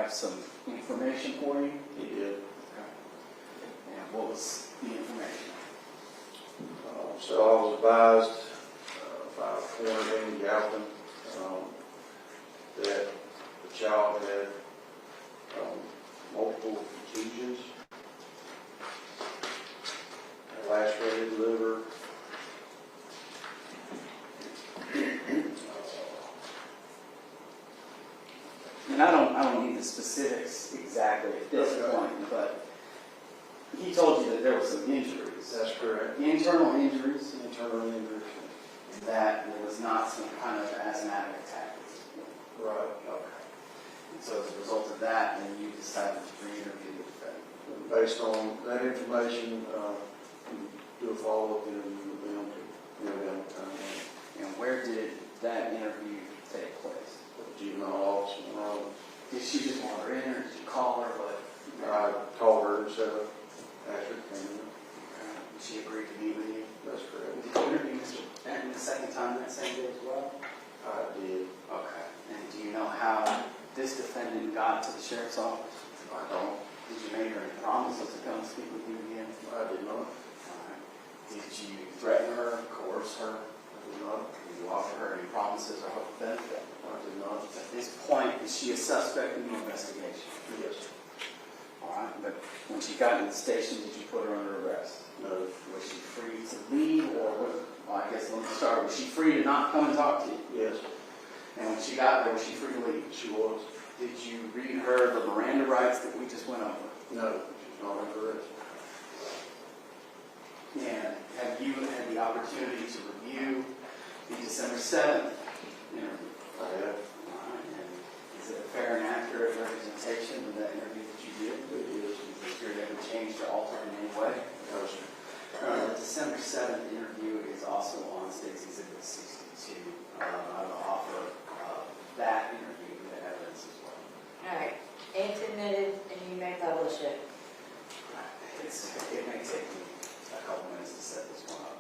have some information for you. He did. And what was the information? So I was advised by Warren Galpin that the child had multiple contusions, a lacerated liver, And I don't need the specifics exactly at this Okay. point, but he told you that there were some injuries. that's correct, Internal injuries, internal injuries. that there was not some kind of asthmatic attack. Right. Okay. And so as a result of that, then you decided to re-interview the defendant. And based on that information, do a follow-up interview with them to give them time. And where did that interview take place? With the juvenile office in Rome. Did she just want her in, or did you call her? What? I called her and said, after it came in. She agreed to meet with you. That's correct. Did you interview Mr. Benton the second time that same day as well? I did. Okay. And do you know how this defendant got to the sheriff's office? I don't. Did you make her any promises to come speak with you again? I did not. Alright. Did you threaten her, coerce her? I did not. Did you offer her any promises or hope of benefit? I did not. At this point, is she a suspect in the investigation? Yes. Alright, but when she got to the station, did you put her under arrest? No. Was she free to leave, or well, I guess let me start. Was she free to not come and talk to you? Yes. And when she got there, was she free to leave? She was. Did you read her the Miranda rights that we just went over? No. She's not under arrest. And have you had the opportunity to review the December 7th interview? I have. Alright, and is it a fair and accurate representation of that interview that you did? It is. Is there ever changed or altered in any way? No, sir. The December 7th interview is also on State's Exhibit 62. I will offer that interview the evidence as well. All right, it's admitted and you may publish it. It may take me a couple minutes to set this one up.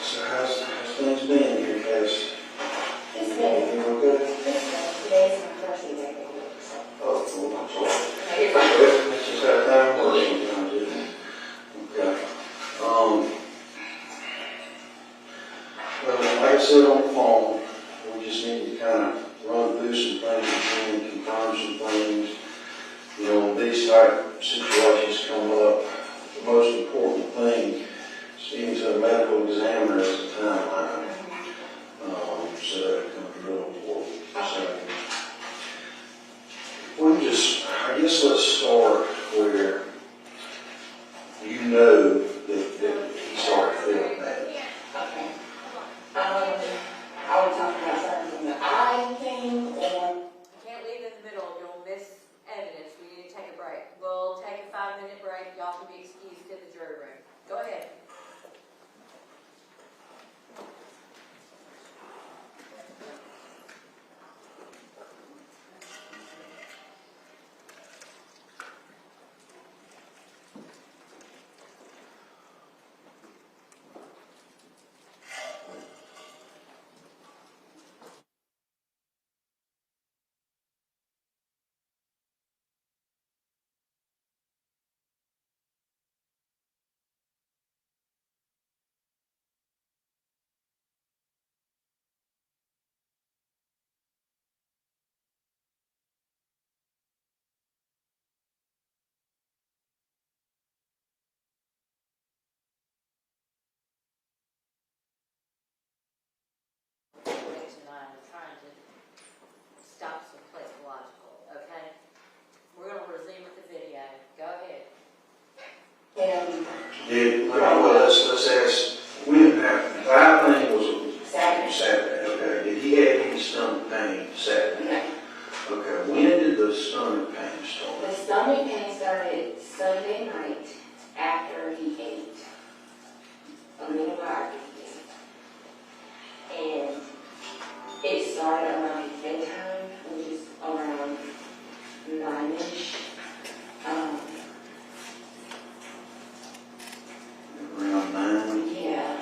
So how's things been here, Cass? It's been, You okay? today's my first day back at work, so. Oh, cool. I'm sorry. That's just how time works sometimes, isn't it? Okay. Well, like I said on the phone, we just need to kind of run through some things and confirm some things. You know, when these type situations come up, the most important thing, speaking to a medical examiner, is the timeline. So that becomes real important. So, I guess let's start where you know that he started feeling bad. Okay. I was talking about something from the eye thing, or, You can't leave in the middle, you'll miss evidence, we need to take a break. We'll take a 5-minute break, y'all can be excused to the jury room. Go ahead. And Well, let's ask, when, that thing was Saturday. Saturday, okay, did he have any stomach pain Saturday? Okay, when did the stomach pain start? The stomach pain started Sunday night after he ate a little bit. And it started around his bedtime, which is around 9-ish. Around 9? Yeah.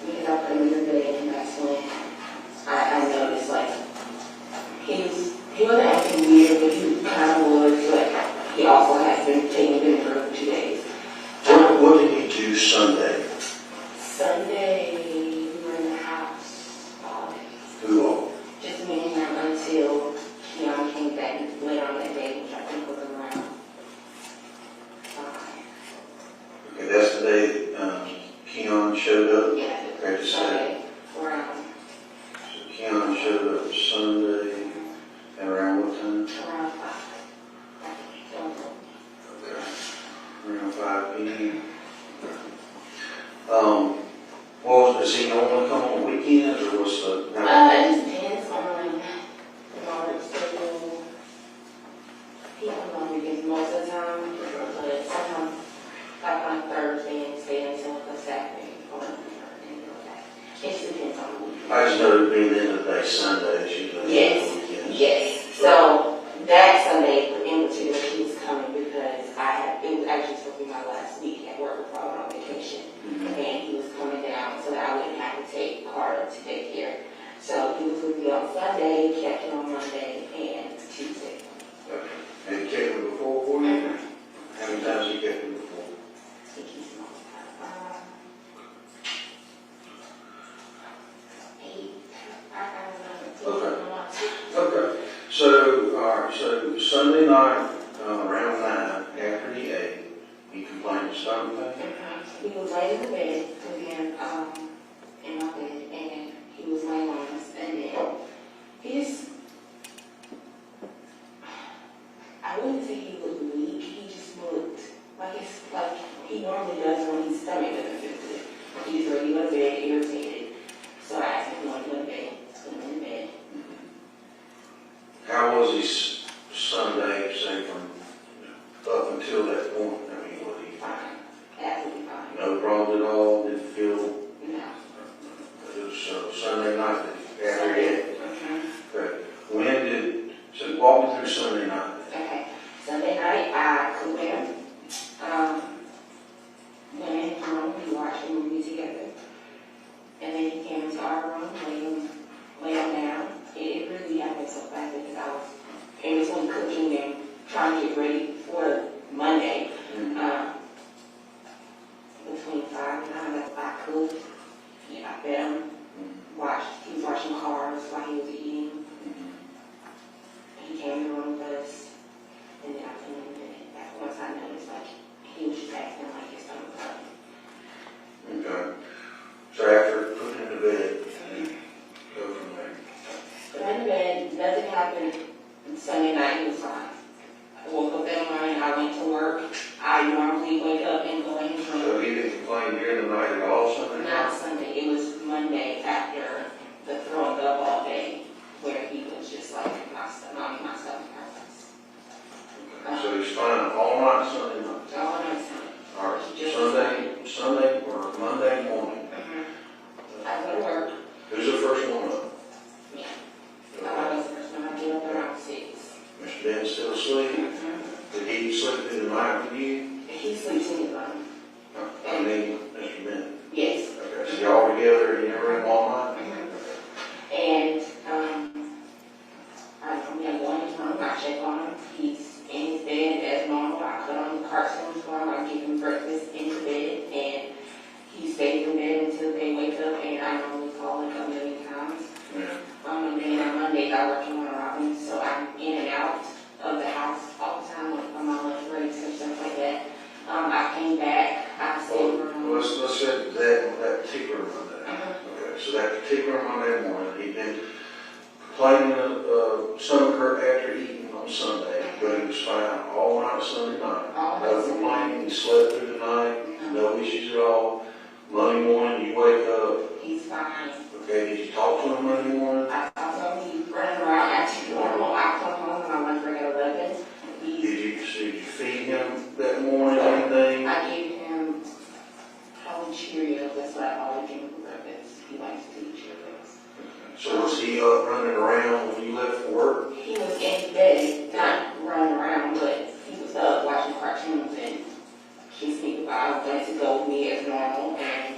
Because I put him in the bed and that's when I noticed like he wasn't acting weird, but he kind of was, but he also has been taking vinegar for 2 days. What did he do Sunday? Sunday, we were in the house all day. Who all? Just me and him until Kiyon came back later on that day, which I think was around 5. Okay, that's the day that Kiyon showed up? Yeah, Okay, to say. Sunday, around So Kiyon showed up Sunday, and around what time? 5. Okay, around 5 p.m. Does he normally come on weekends, or what's the? It just depends on the Lord's schedule. He comes on weekends most of the time, but sometimes like on Thursday and stay until the Saturday or anything like that. It just depends on the week. I just know it being the end of the day Sunday, it's usually Yes, weekends. yes. So that Sunday in particular, he was coming because it was actually supposed to be my last week at work before I went on vacation. And he was coming down so that I wouldn't have to take Karter to daycare. So he was with me on Sunday, kept him on Monday and Tuesday. Okay. And you kept him before for you? How many times you kept him before? He keeps him on 8. I don't know. Okay. So, all right, so Sunday night, around 9, after he ate, he complained of stomach pain? He was laying in the bed again, in my bed, and he was laying on us, and then he just, I wouldn't say he looked weak, he just looked like he normally does when his stomach doesn't feel good. He just ready to go to bed, irritated. So I asked him if he wanted to go to bed, put him in bed. How was his Sunday, say, from up until that point? I mean, was he Fine, absolutely fine. no problem at all? Didn't feel? No. It was Sunday night after he ate? Okay. So walk me through Sunday night. Okay, Sunday night, I cooked him. Went in his room, we watched a movie together. And then he came into our room, laid him down. It really happened so fast because I was in between cooking and trying to get ready for Monday. Between 5 and 9, I cooked. I fed him. He was watching Cars while he was eating. He came in the room with us, and then I put him in bed. Once I noticed, he was just acting like his stomach was hurting. Okay. So after putting him to bed, go from there. Put him in bed, nothing happened. Sunday night, he was fine. I woke up that morning, I went to work. I normally wake up and go in his room. So he didn't complain during the night at all Sunday night? Not Sunday, it was Monday after the throwing up all day, where he was just like, my stomach hurts. So he's fine all night Sunday night? All night Sunday. All right, Sunday or Monday morning. I go to work. Who's the first one up? Yeah. I was the first one. I get up around 6. Mr. Ben still asleep? Did he sleep through the night with you? He sleeps in his room. I mean, Mr. Ben. Yes. Okay, so y'all together in your room all night? And I go in his room, I check on him. He's in his bed as normal. I put on the cartoons for him. I give him breakfast in the bed, and he stays in bed until they wake up. And I normally call him a million times. Yeah. And then on Mondays I work in Warner Robins, so I'm in and out of the house all the time on my lunch breaks and stuff like that. I came back, I stayed around. Let's say that particular Monday. Okay, so that particular Monday morning, he'd been complaining of stomach hurt after eating on Sunday, but he was fine all night he slept through the night, no issues at all. Monday morning, you wake up, He's fine. okay, did you talk to him Monday morning? I saw him, he's running around acting normal. I come home and I went for at 11. Did you feed him that morning or anything? I gave him probably Cheerios. That's what I always give him for breakfast. He likes to eat Cheerios. So was he up running around when you left for work? He was in bed, not running around, but he was up watching cartoons and kissed me goodbye. I was going to go with me as normal, and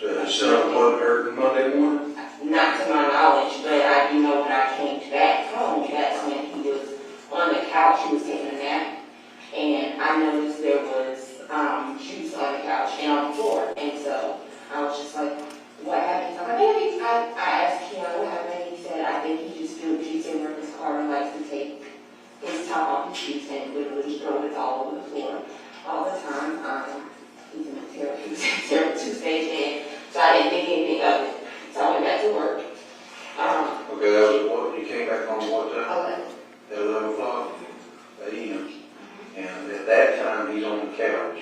So his son wasn't hurting Monday morning? not to my knowledge, but I do know when I came back home, that's when he was on the couch, he was taking a nap, and I noticed there was juice on the couch and on the floor, and so I was just like, what happened? So I asked Kiyon what happened, he said, I think he just spilled juice in his car and likes to take his top off his juice and literally throw it all over the floor all the time. He's in a terrible two-stage head, so I didn't think anything of it. So I went back to work. Okay, that was what, you came back home what time? 11. At 11 o'clock a.m. And at that time, he's on the couch.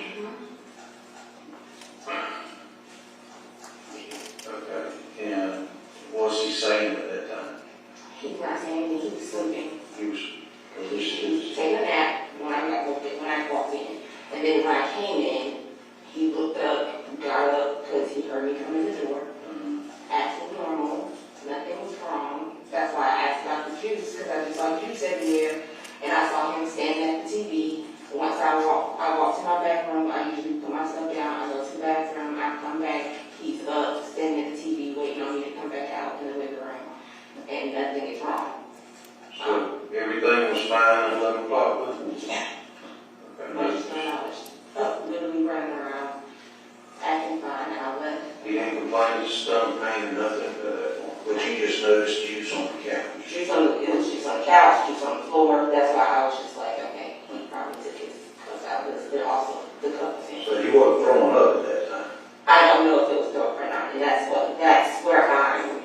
Okay, and what's he saying at that time? He's not saying anything, he was sleeping. He was, He was taking a nap when I walked in. And then when I came in, he looked up, got up, because he heard me come in the door. Acting normal, nothing was wrong. That's why I asked about the juice, because I just saw juice everywhere. And I saw him standing at the TV. Once I walked to my bathroom, I usually put myself down, I go to the bathroom, I come back, he's up, standing at the TV, waiting on me to come back out in the living room. And nothing is wrong. so everything was fine at 11 o'clock, wasn't it? Yeah. Okay, Much as I was up, literally running around, acting fine, and I left. he didn't complain of stomach pain or nothing, but you just noticed juice on the couch. It was juice on the couch, juice on the floor. That's why I was just like, okay, he probably took his cups out, but also the cup was in. So he wasn't throwing up at that time? I don't know if it was dope or not, and that's where I'm.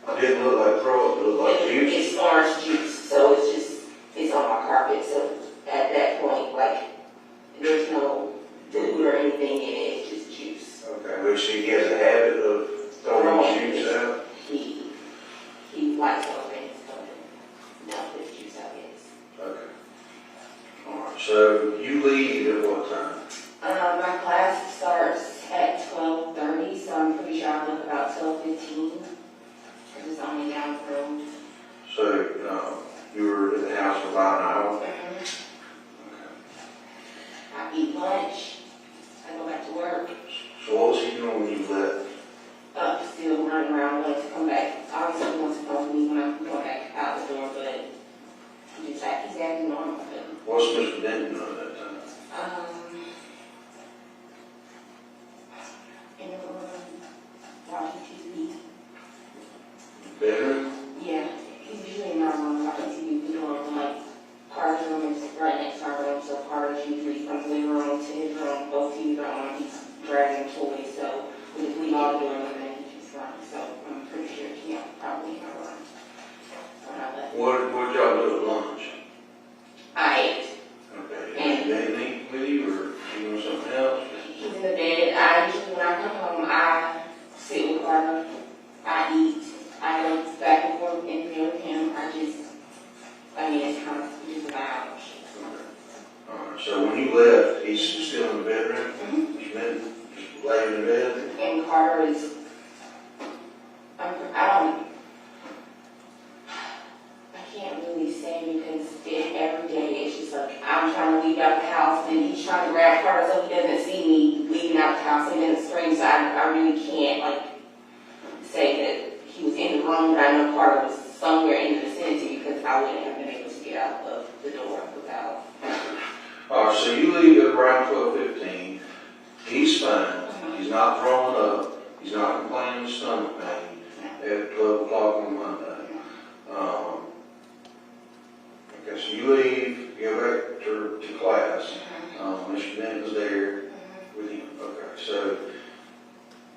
It didn't look like throw up, it looked like juice. It's orange juice, so it's on my carpet, so at that point, like, there's no food or anything in it, it's just juice. Okay, which he has a habit of throwing juice out? He likes those things, but no, there's juice out there. Okay. All right, so you leave at what time? My class starts at 12:30, so I'm pretty sure I look about 12:15. Because it's only down the road. So, you were at the house for about an hour? Okay. I eat lunch, I go back to work, So what was he doing when you left? still running around, wanting to come back. Obviously, he wants to come with me when I'm going back out the door, but he's acting normal. What's Mr. Benton doing at that time? In the room, watching TV. Bedroom? Yeah, he's usually in my room watching TV. We don't like Karter's room is right next to our room, so Karter's usually from the living room to his room. Both TVs are on. He's dragging toys, so we leave all the doors open and he's fine. So I'm pretty sure he's probably in our room when I left. What y'all do at lunch? I ate. Okay, did anything eat with you or you doing something else? He's in the bed. I usually, when I come home, I sit with Karter. I eat. I go back and forth in there with him. It's kind of just about. All right, so when you left, he's still in the bedroom? He's been just laying in bed? And Karter is, I can't really say because every day it's just like, I'm trying to leave out the house and he's trying to grab Karter so he doesn't see me leaving out the house and then scream, so I really can't say that he was in the room, but I know Karter was somewhere in the vicinity because I wouldn't have been able to get out of the door without. All right, so you leave at around 12:15. He's fine. He's not throwing up. He's not complaining of stomach pain at 12 o'clock on Monday. Okay, so you leave, you go back to class. Mr. Bennett was there with you. Okay, so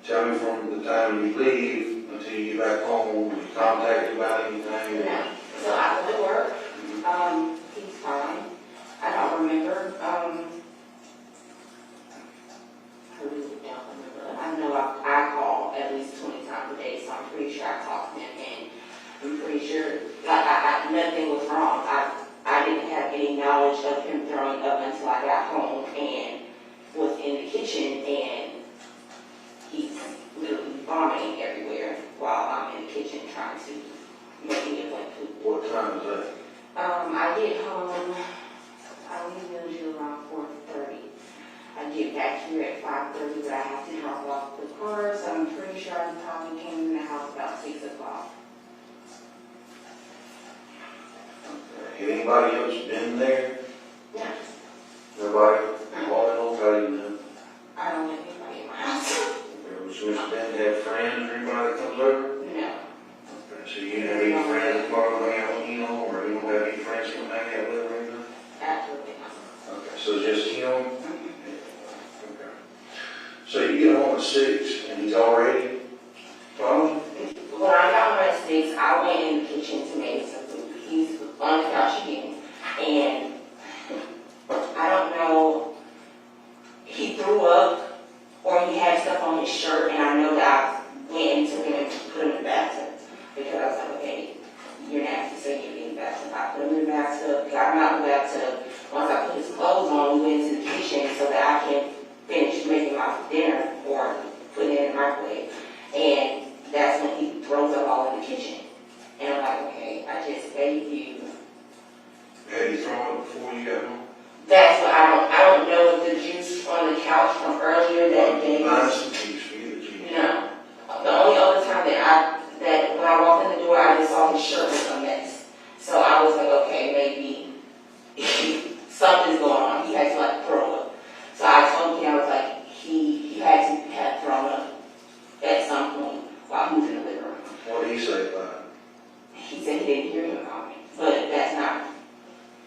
tell me from the time you leave until you get back home, you contact about anything? No. So I go to work. He's fine. I don't remember in the kitchen and he's literally vomiting everywhere while I'm in the kitchen trying to make me a plate food. What time is that? I get home, I leave usually around 4:30. I get back here at 5:30, but I have to drop off the car, so I'm pretty sure I probably came in the house about 6 o'clock. Have anybody else been there? No, Nobody? All nobody, no? I don't have anybody in my house. Was Mr. Benton have friends or anybody that comes over? No. Okay, so you have any friends that tomorrow hang out with him, or you don't have any friends that come hang out with him or anything? Absolutely not. Okay, so just him? Okay. So you get home at 6 and he's already gone? When I got home at 6, I went in the kitchen to make some food. He's on the couch again, and I don't know, he threw up or he had stuff on his shirt, and I know that I went and took him and put him in the bathtub because I was like, okay, you're nasty, so you're in the bathtub. I put him in the bathtub, got him out of the bathtub. Once I put his clothes on, we went into the kitchen so that I can finish making my dinner or put it in the microwave. And that's when he throws up all in the kitchen. And I'm like, okay, I just gave you. Had you thrown up before you got home? That's what I don't know if the juice on the couch from earlier that day. Mine's some juice for you, the juice. No. The only other time that when I walked in the door, I just saw his shirt was a mess. So I was like, okay, maybe something's going on. He had to like throw up. So I told him, I was like, he had to have thrown up at some point while he was in the living room. What did he say about it? He said he didn't hear him comment, but that's not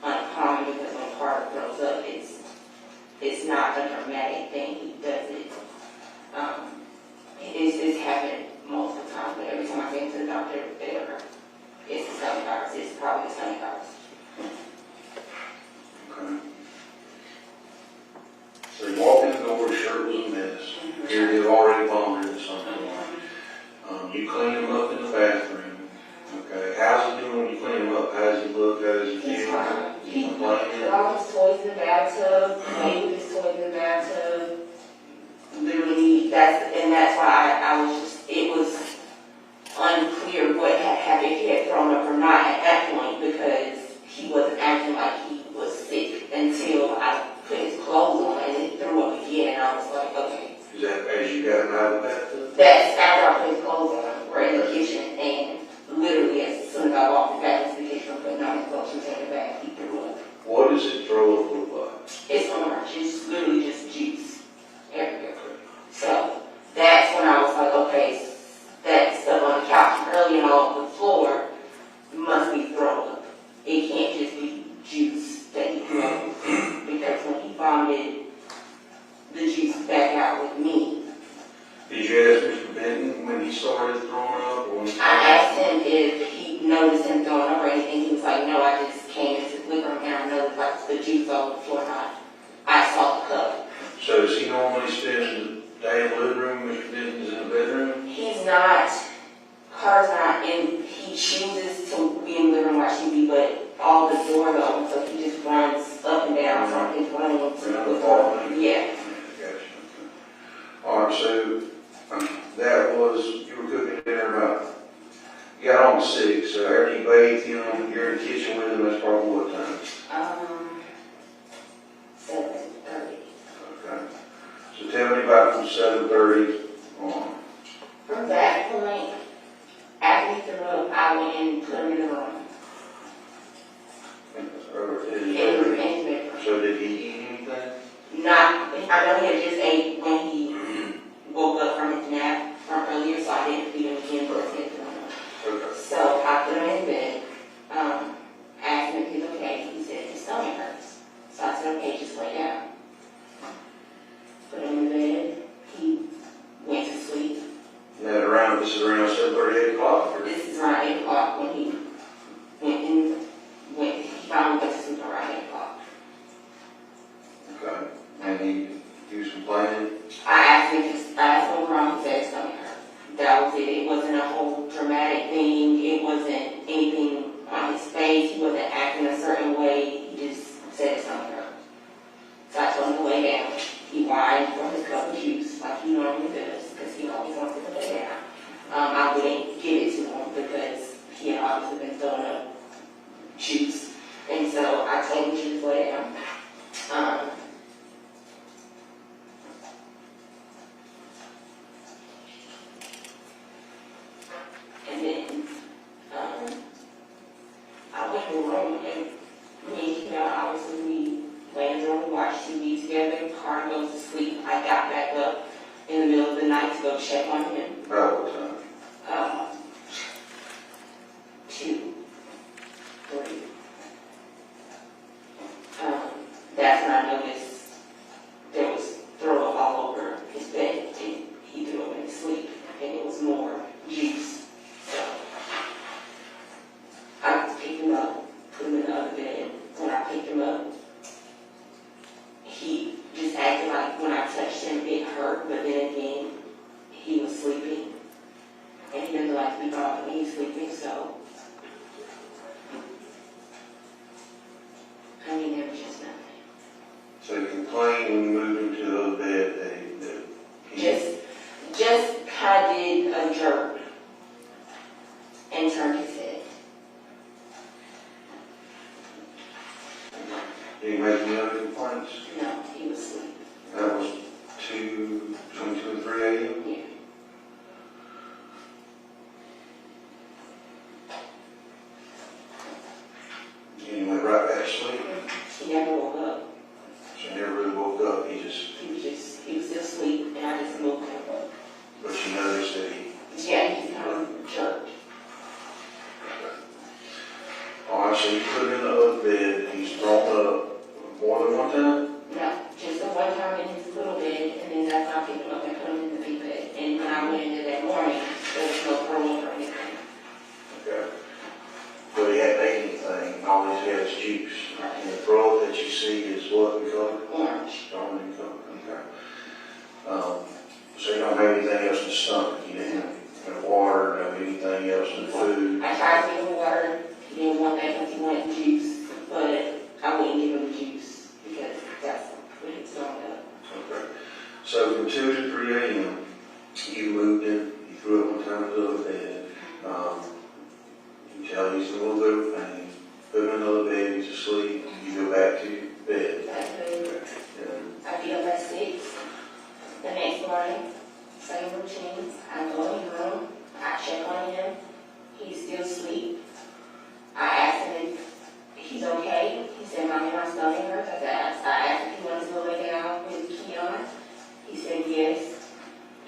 uncommon because when Karter throws up, it's not a dramatic thing. He does it. It's happened multiple times, but every time I take him to the doctor, it's the stomach virus. It's probably the stomach virus. Okay. So you walk in the door, his shirt was a mess. Here he had already vomited or something. You clean him up in the bathroom. Okay. How's he doing when you clean him up? How does he look? How does he He's feel? fine. He put complaining? all his toys in the bathtub, played with his toys in the bathtub. Literally, that's why I was just, it was unclear what had happened, if he had thrown up or not at that point, because he wasn't acting like he was sick until I put his clothes on and he threw up again, and I was like, okay. Is that as you got him out of the bathtub? That's after I put his clothes on, we're in the kitchen, and literally as soon as I walked back into the kitchen, putting on his clothes and taking it back, he threw up. What does it throw up look like? It's orange, it's literally just juice everywhere. So that's when I was like, okay, that stuff on the couch early and all over the floor must be thrown up. It can't just be juice that he threw up, because when he vomited the juice back out with me. Did you ask Mr. Benton when he started throwing up? Or when he I asked him if he noticed him throwing up or anything. He was like, no, I just came into the living room and I noticed like the juice all over the floor, and I saw the cup. So does he normally spend the day in the living room, Mr. Benton's in the bedroom? He's not, Karter's not in, he chooses to be in the living room watch TV, but all the doors are open, so he just runs up and down, something's running into the door. Yeah. Gotcha. All right, so that was, you were cooking dinner about, you got on 6, so after you bathed him, you're in the kitchen with him, that's probably what time? 7:30. Okay. So tell me about from 7:30 on. From that point, after he threw up, I went and put him in the room. Or In is his it- bedroom. So did he eat anything? Not, I know he had just ate when he woke up from his nap from earlier, so I didn't feed him again, but it's in the room. Okay. So I put him in bed, asked him if he's okay. He said his stomach hurts. So I said, okay, just lay down. Put him in bed. He went to sleep. And this is around 7:30, 8 o'clock? Or? This is around 8 o'clock when he he finally went to sleep around 8 o'clock. Okay. And he was complaining? I asked him what wrong. He said his stomach hurt. That was it. It wasn't a whole dramatic thing. It wasn't anything on his face. He wasn't acting a certain way. He just said his stomach hurt. So I told him to lay down. He whined for goes to sleep, I got back up in the middle of the night to go check on him. About what time? 2, 3. That's when I noticed there was throw up all over his bed, and he threw up in his sleep, and it was more juice. So I picked him up, put him in the other bed. When I picked him up, he just acted like when I touched him it hurt, but then again, he was sleeping. And he doesn't like to be bothered when he's sleeping, so I mean, there was just nothing. So you complained when you moved him to the other bed that he... Just kind of did a jerk and turned his head. Did he make any other complaints? No, he was asleep. That was between 2 and 3 a.m.? Yeah. And he went right back to sleep? He never woke up. So he never really woke up, he was still asleep, and I just moved him. but you noticed that he... Yeah, he kind of jerked. All right, so you put him in the other bed, he's thrown up more than one time? No, just the one time in his little bed, and then that's when I picked him up and put him in the big bed. And when I went into that morning, there was no throw or anything. Okay. But he hadn't ate anything, all he's had is juice. And the throat that you see is what in color? Orange. Orange in color, okay. So you don't have anything else in the stomach? You didn't have water, no anything else in the food? I tried to give him water. He didn't want that because he wanted juice, but I wouldn't give him juice because that's what he's throwing up. Okay. So from 2 to 3 a.m., you moved him, you threw up one time in the other bed. You tell he's in a little bit of pain, put him in another bed, he's asleep, you go back to bed. I get up at 6. The next morning, same routine. I go in his room, I check on him. He's still asleep. I asked him if he's okay. He said, "Mommy, my stomach hurts." I asked if he wanted to go lay down with Kiyon. He said yes.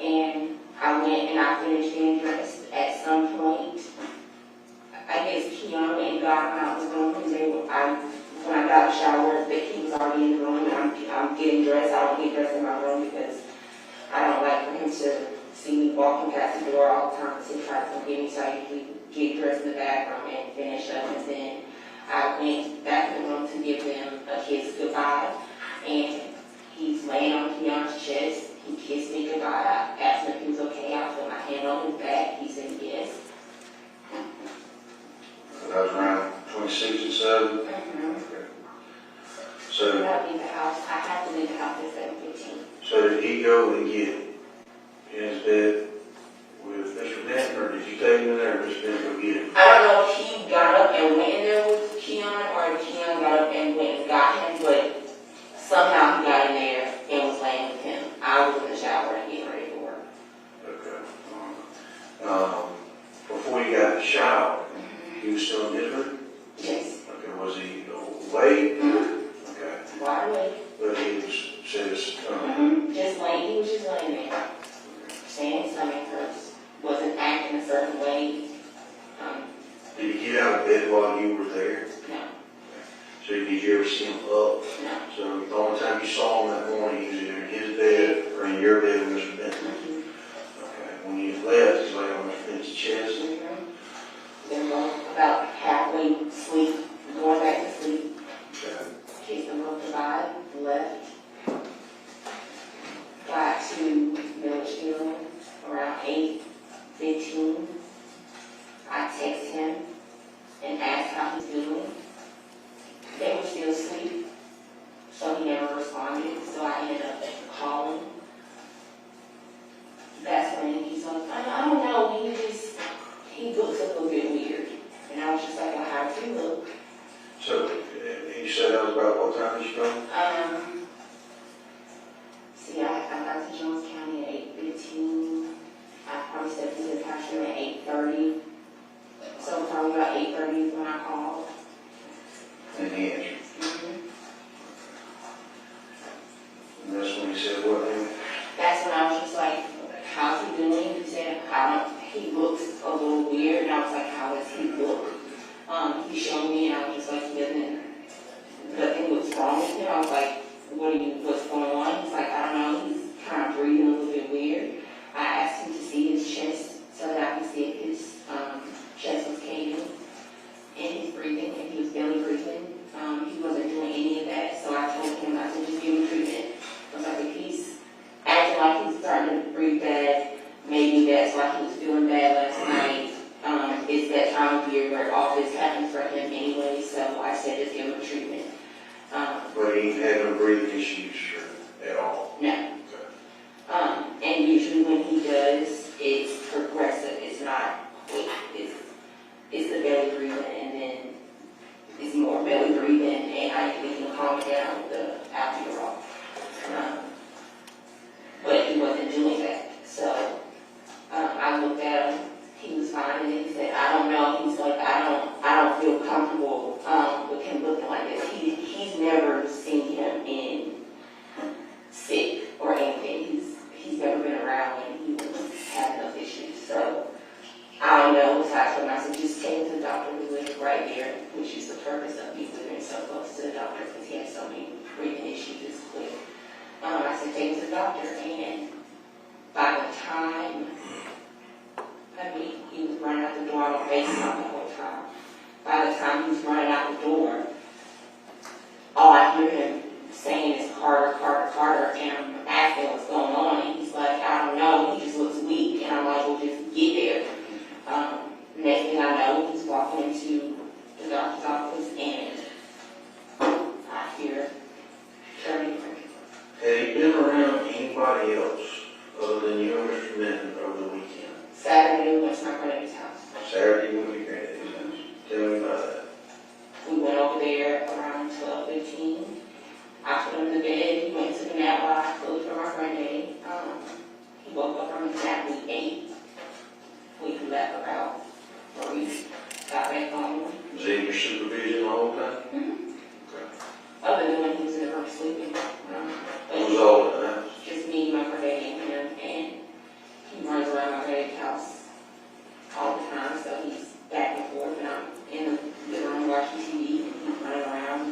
And I went and I finished getting dressed. At some point, I guess Kiyon and got out of the room and when I got a shower, he was already in the room and I'm getting dressed. I don't get dressed in my room because I don't like for him to see me walking past the door all the time because he tries to get me, so I usually get dressed in the bathroom and finish up. And then I went back in the room to give them a kiss goodbye. And he's laying on Kiyon's chest. He kissed me goodbye. I asked him if he was okay. I put my hand on his back. He said yes. That was around 26 and 7? Mm-hmm. Okay. So... When I leave the house, I have to leave the house at 7:15. So did he go and get in his bed with Mr. Benton, or did you take him in there, or Mr. Benton go get him? I don't know if he got up and went in there with Kiyon, or if Kiyon got up and went and got him, but somehow he got in there and was laying with him. I was in the shower and getting ready for work. Okay. Before you got in the shower, he was still in his room? Yes. Okay, was he awake? Okay. Wide awake. But he said his Just laying, he was just laying there. Saying his stomach hurts. Wasn't acting a certain way. Did he get out of bed while you were there? No. So did you ever see him up? No. So the only time you saw him that morning, he was either in his bed or in your bed with Mr. Benton? Okay. When you left, he lay on Mr. Benton's chest? Then about halfway sleep, going back to sleep. Okay. Kissed him goodbye, left. Got to Milledgeville around 8:15. I texted him and asked how he's doing. They were still asleep, so he never responded, so I ended up calling. That's when he's like, I don't know, he looks a little bit weird. And I was just like, well, how does he look? So, you said that was about what time did you go? See, I got to Jones County at 8:15. I said, what, Amy? That's when I was just like, how's he doing? He said, he looks a little weird, and I was like, how does he look? He showed me, and I was just like, nothing looks wrong with him. I was like, what's going on? He's like, I don't know, he's kind of breathing a little bit weird. I asked him to see his chest so that I could see if his chest was caving and his breathing, and he was belly breathing. He wasn't doing any of that, so I told him, I said, just give him treatment. I was like, if he's acting like he's starting to breathe bad, maybe that's why he was feeling bad last night. It's that time of year where all this happens for him anyway, so I said, just give him treatment. But he had no breathing issues at all? No. And usually when he does, it's progressive. It's not quick. It's the belly breathing, and then it's more belly breathing, and I can calm it down with the albuterol. But he wasn't doing that. So I looked at him. He was fine, and he said, I don't know. He's like, I don't feel comfortable with him looking like this. He's never seen him in sick or anything. He's never been around when he was having those issues. So I don't know. So I told him, I said, just take him to the doctor. We live right there, which is the purpose of me living so close to the doctor, because he has so many breathing issues this quick. I said, take him to the doctor, and by the time, he was running out the door, I was facing him the whole time. By the time he was running out the door, all I hear him saying is Karter, Karter, Karter, and I'm asking what's going on, and he's like, I don't know, he just looks weak, and I'm like, well, just get there. Next thing I know, he's walking into the doctor's office, and I hear Shirley. Had he been around anybody else other than you and Mr. Benton over the weekend? Saturday, we went to my granddad's house. Saturday, when we granted his house. Tell me about that. We went over there around 12:15. I put him to bed. He went to the nap while I cooked for my granddaddy. He woke up from his nap. We ate. We left about, or we got back home. Was he in your supervision the whole time? Mm-hmm. Okay. Other than when he was in the room sleeping. Who was all in the house? Just me, my granddaddy, and him. And he runs around my granddaddy's house all the time. So he's back and forth, and I'm in the room watching TV, and he's running around,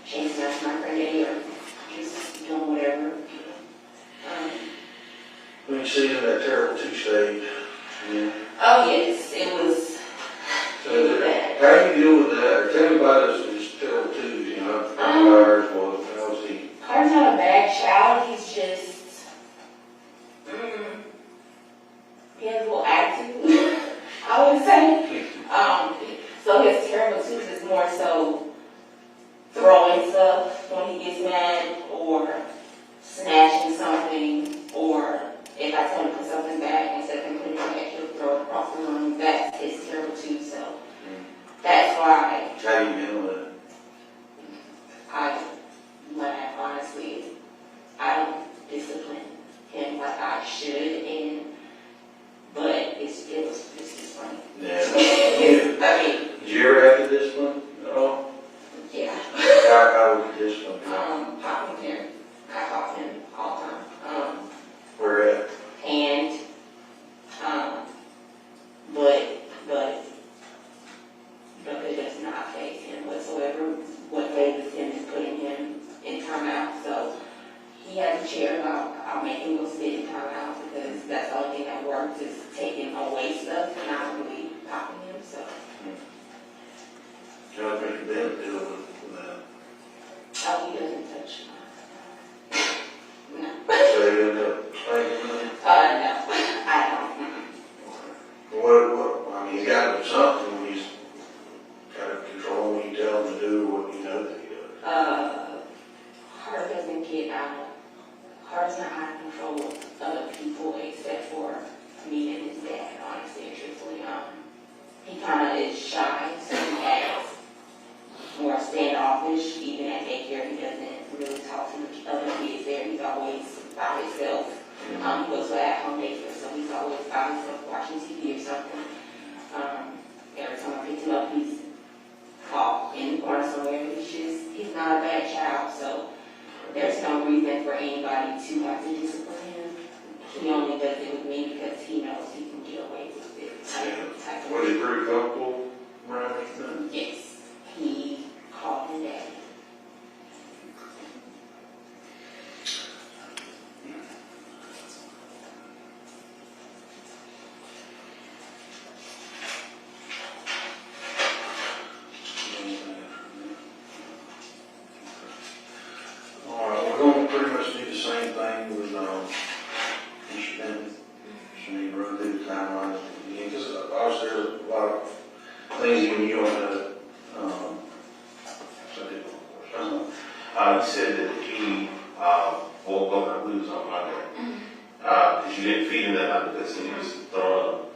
chasing after my granddaddy, or just doing whatever. When you see him in that terrible two-stage, yeah. Oh yes, it was bad. How do you deal with that? Or tell me about his terrible twos, you know, how's he? Carter's not a bad child, he's just, he has a little attitude, I would say. So his terrible twos is more so throwing stuff when he gets mad, or snatching something, or if I tell him to put something back and set him put it back, he'll throw it across the room. That's his terrible too, so that's why How do you handle that? I laugh, honestly. I don't discipline him like I should, but it's just funny. Yeah. I mean, Did you ever have to discipline at all? yeah. How would you discipline? Popping him. I pop him all the time. Where at? And, but it does not faze him whatsoever. What fazes him is putting him in timeout. So he has a chair, I'll make him go sit in timeout, because that's the only thing that works, is taking away stuff, not really popping him, so. How does Mr. Benton deal with that? Oh, he doesn't touch no. So you end up spanking him? No, I don't. What, I mean, he's got to do something when he's kind of control what you tell him to do, or what you know that he does. Carter doesn't get out. Carter's not out of control of other people except for me and his dad, honestly and truthfully. He kind of is shy, so he acts more standoffish. Even at daycare, he doesn't really talk to the other kids there. He's always by himself. He goes to at-home daycare, so he's always by himself watching TV or something. Every time I pick him up, he's off in the corner somewhere. He's not a bad child, so there's no reason reason for anybody to have to discipline him. He only does it with me because he knows he can get away with it. Type of Was he pretty comfortable around his son? Yes, he called me daddy. All right, we're going to pretty much do the same thing with, Mr. Benton. Should need to run through the timeline again, because obviously there's a lot of things in you on the, He said that he woke up, I believe it was on Monday, because you didn't feed him that night because he was throwing up.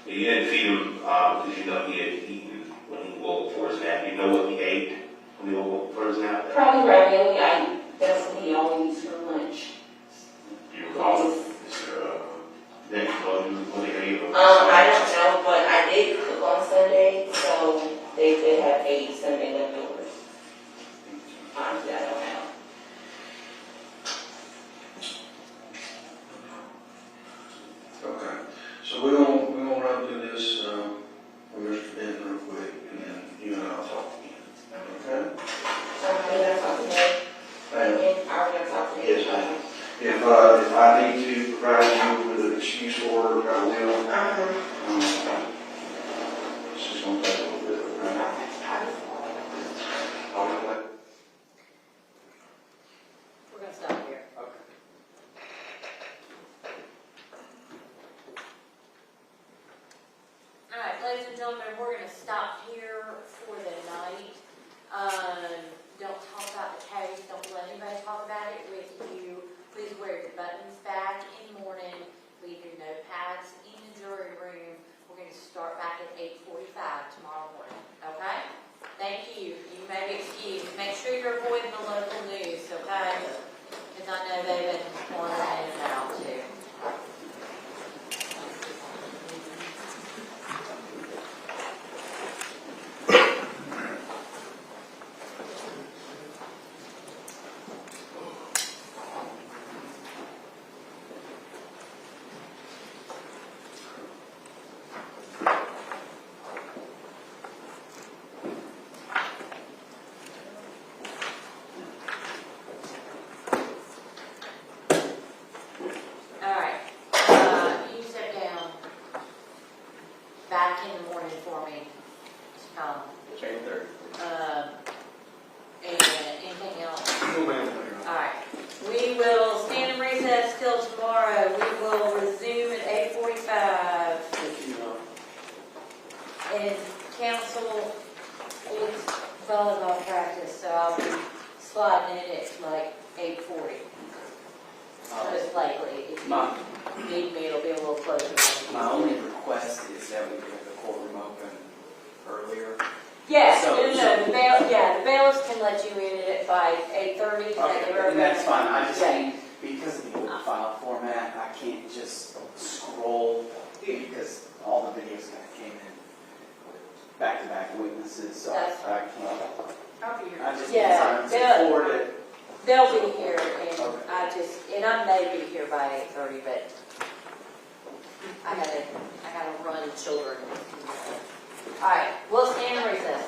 You didn't feed him because you know he had eaten when he woke up for his nap. You know what he ate when he woke up for his nap? Probably ravioli. That's what he always eats for lunch. You recall next morning when he ate? I don't know, but I did cook on Sunday, so they could have ate Sunday leftovers. Honestly, I don't know. Okay, so we're gonna run through this, with Mr. Benton real quick, and then you and I'll talk again, okay? Are we gonna talk today? Ma'am? Are we gonna talk today? Yes, ma'am. If I need to provide you with an excuse for it, I will. It's just gonna take a little bit, okay? All right. We're gonna stop here. Okay. All right, ladies and gentlemen, we're gonna stop here for the night. Don't talk about the case, don't let anybody talk about it with you. Please wear your buttons back in the morning, leave your notepads in the jury room. We're gonna start back at 8:45 tomorrow morning, okay? Thank you. You may be excused. Make sure you're avoiding the local news, okay? Because I know they've been wandering in and out too. All right, you sit down back in the morning for me. It's 8:30. And anything else? All right, we will stand in recess till tomorrow. We will resume at 8:45. And council is volleyball practice, so I'll be sliding in at like 8:40. Most likely, if My, you need me, it'll be a little closer. my only request is that we get the courtroom open earlier. Yeah, So- no, the bailiffs can let you in at by 8:30. And that's fine, I just Yeah. think, because of the old file format, I can't just scroll, because all the videos kind of came in with back-to-back witnesses, so That's I can't. I'll be here. I just Yeah, need time to forward it. They'll be here, and Okay. I may be here by 8:30, but I gotta run children. All right, we'll stand in recess.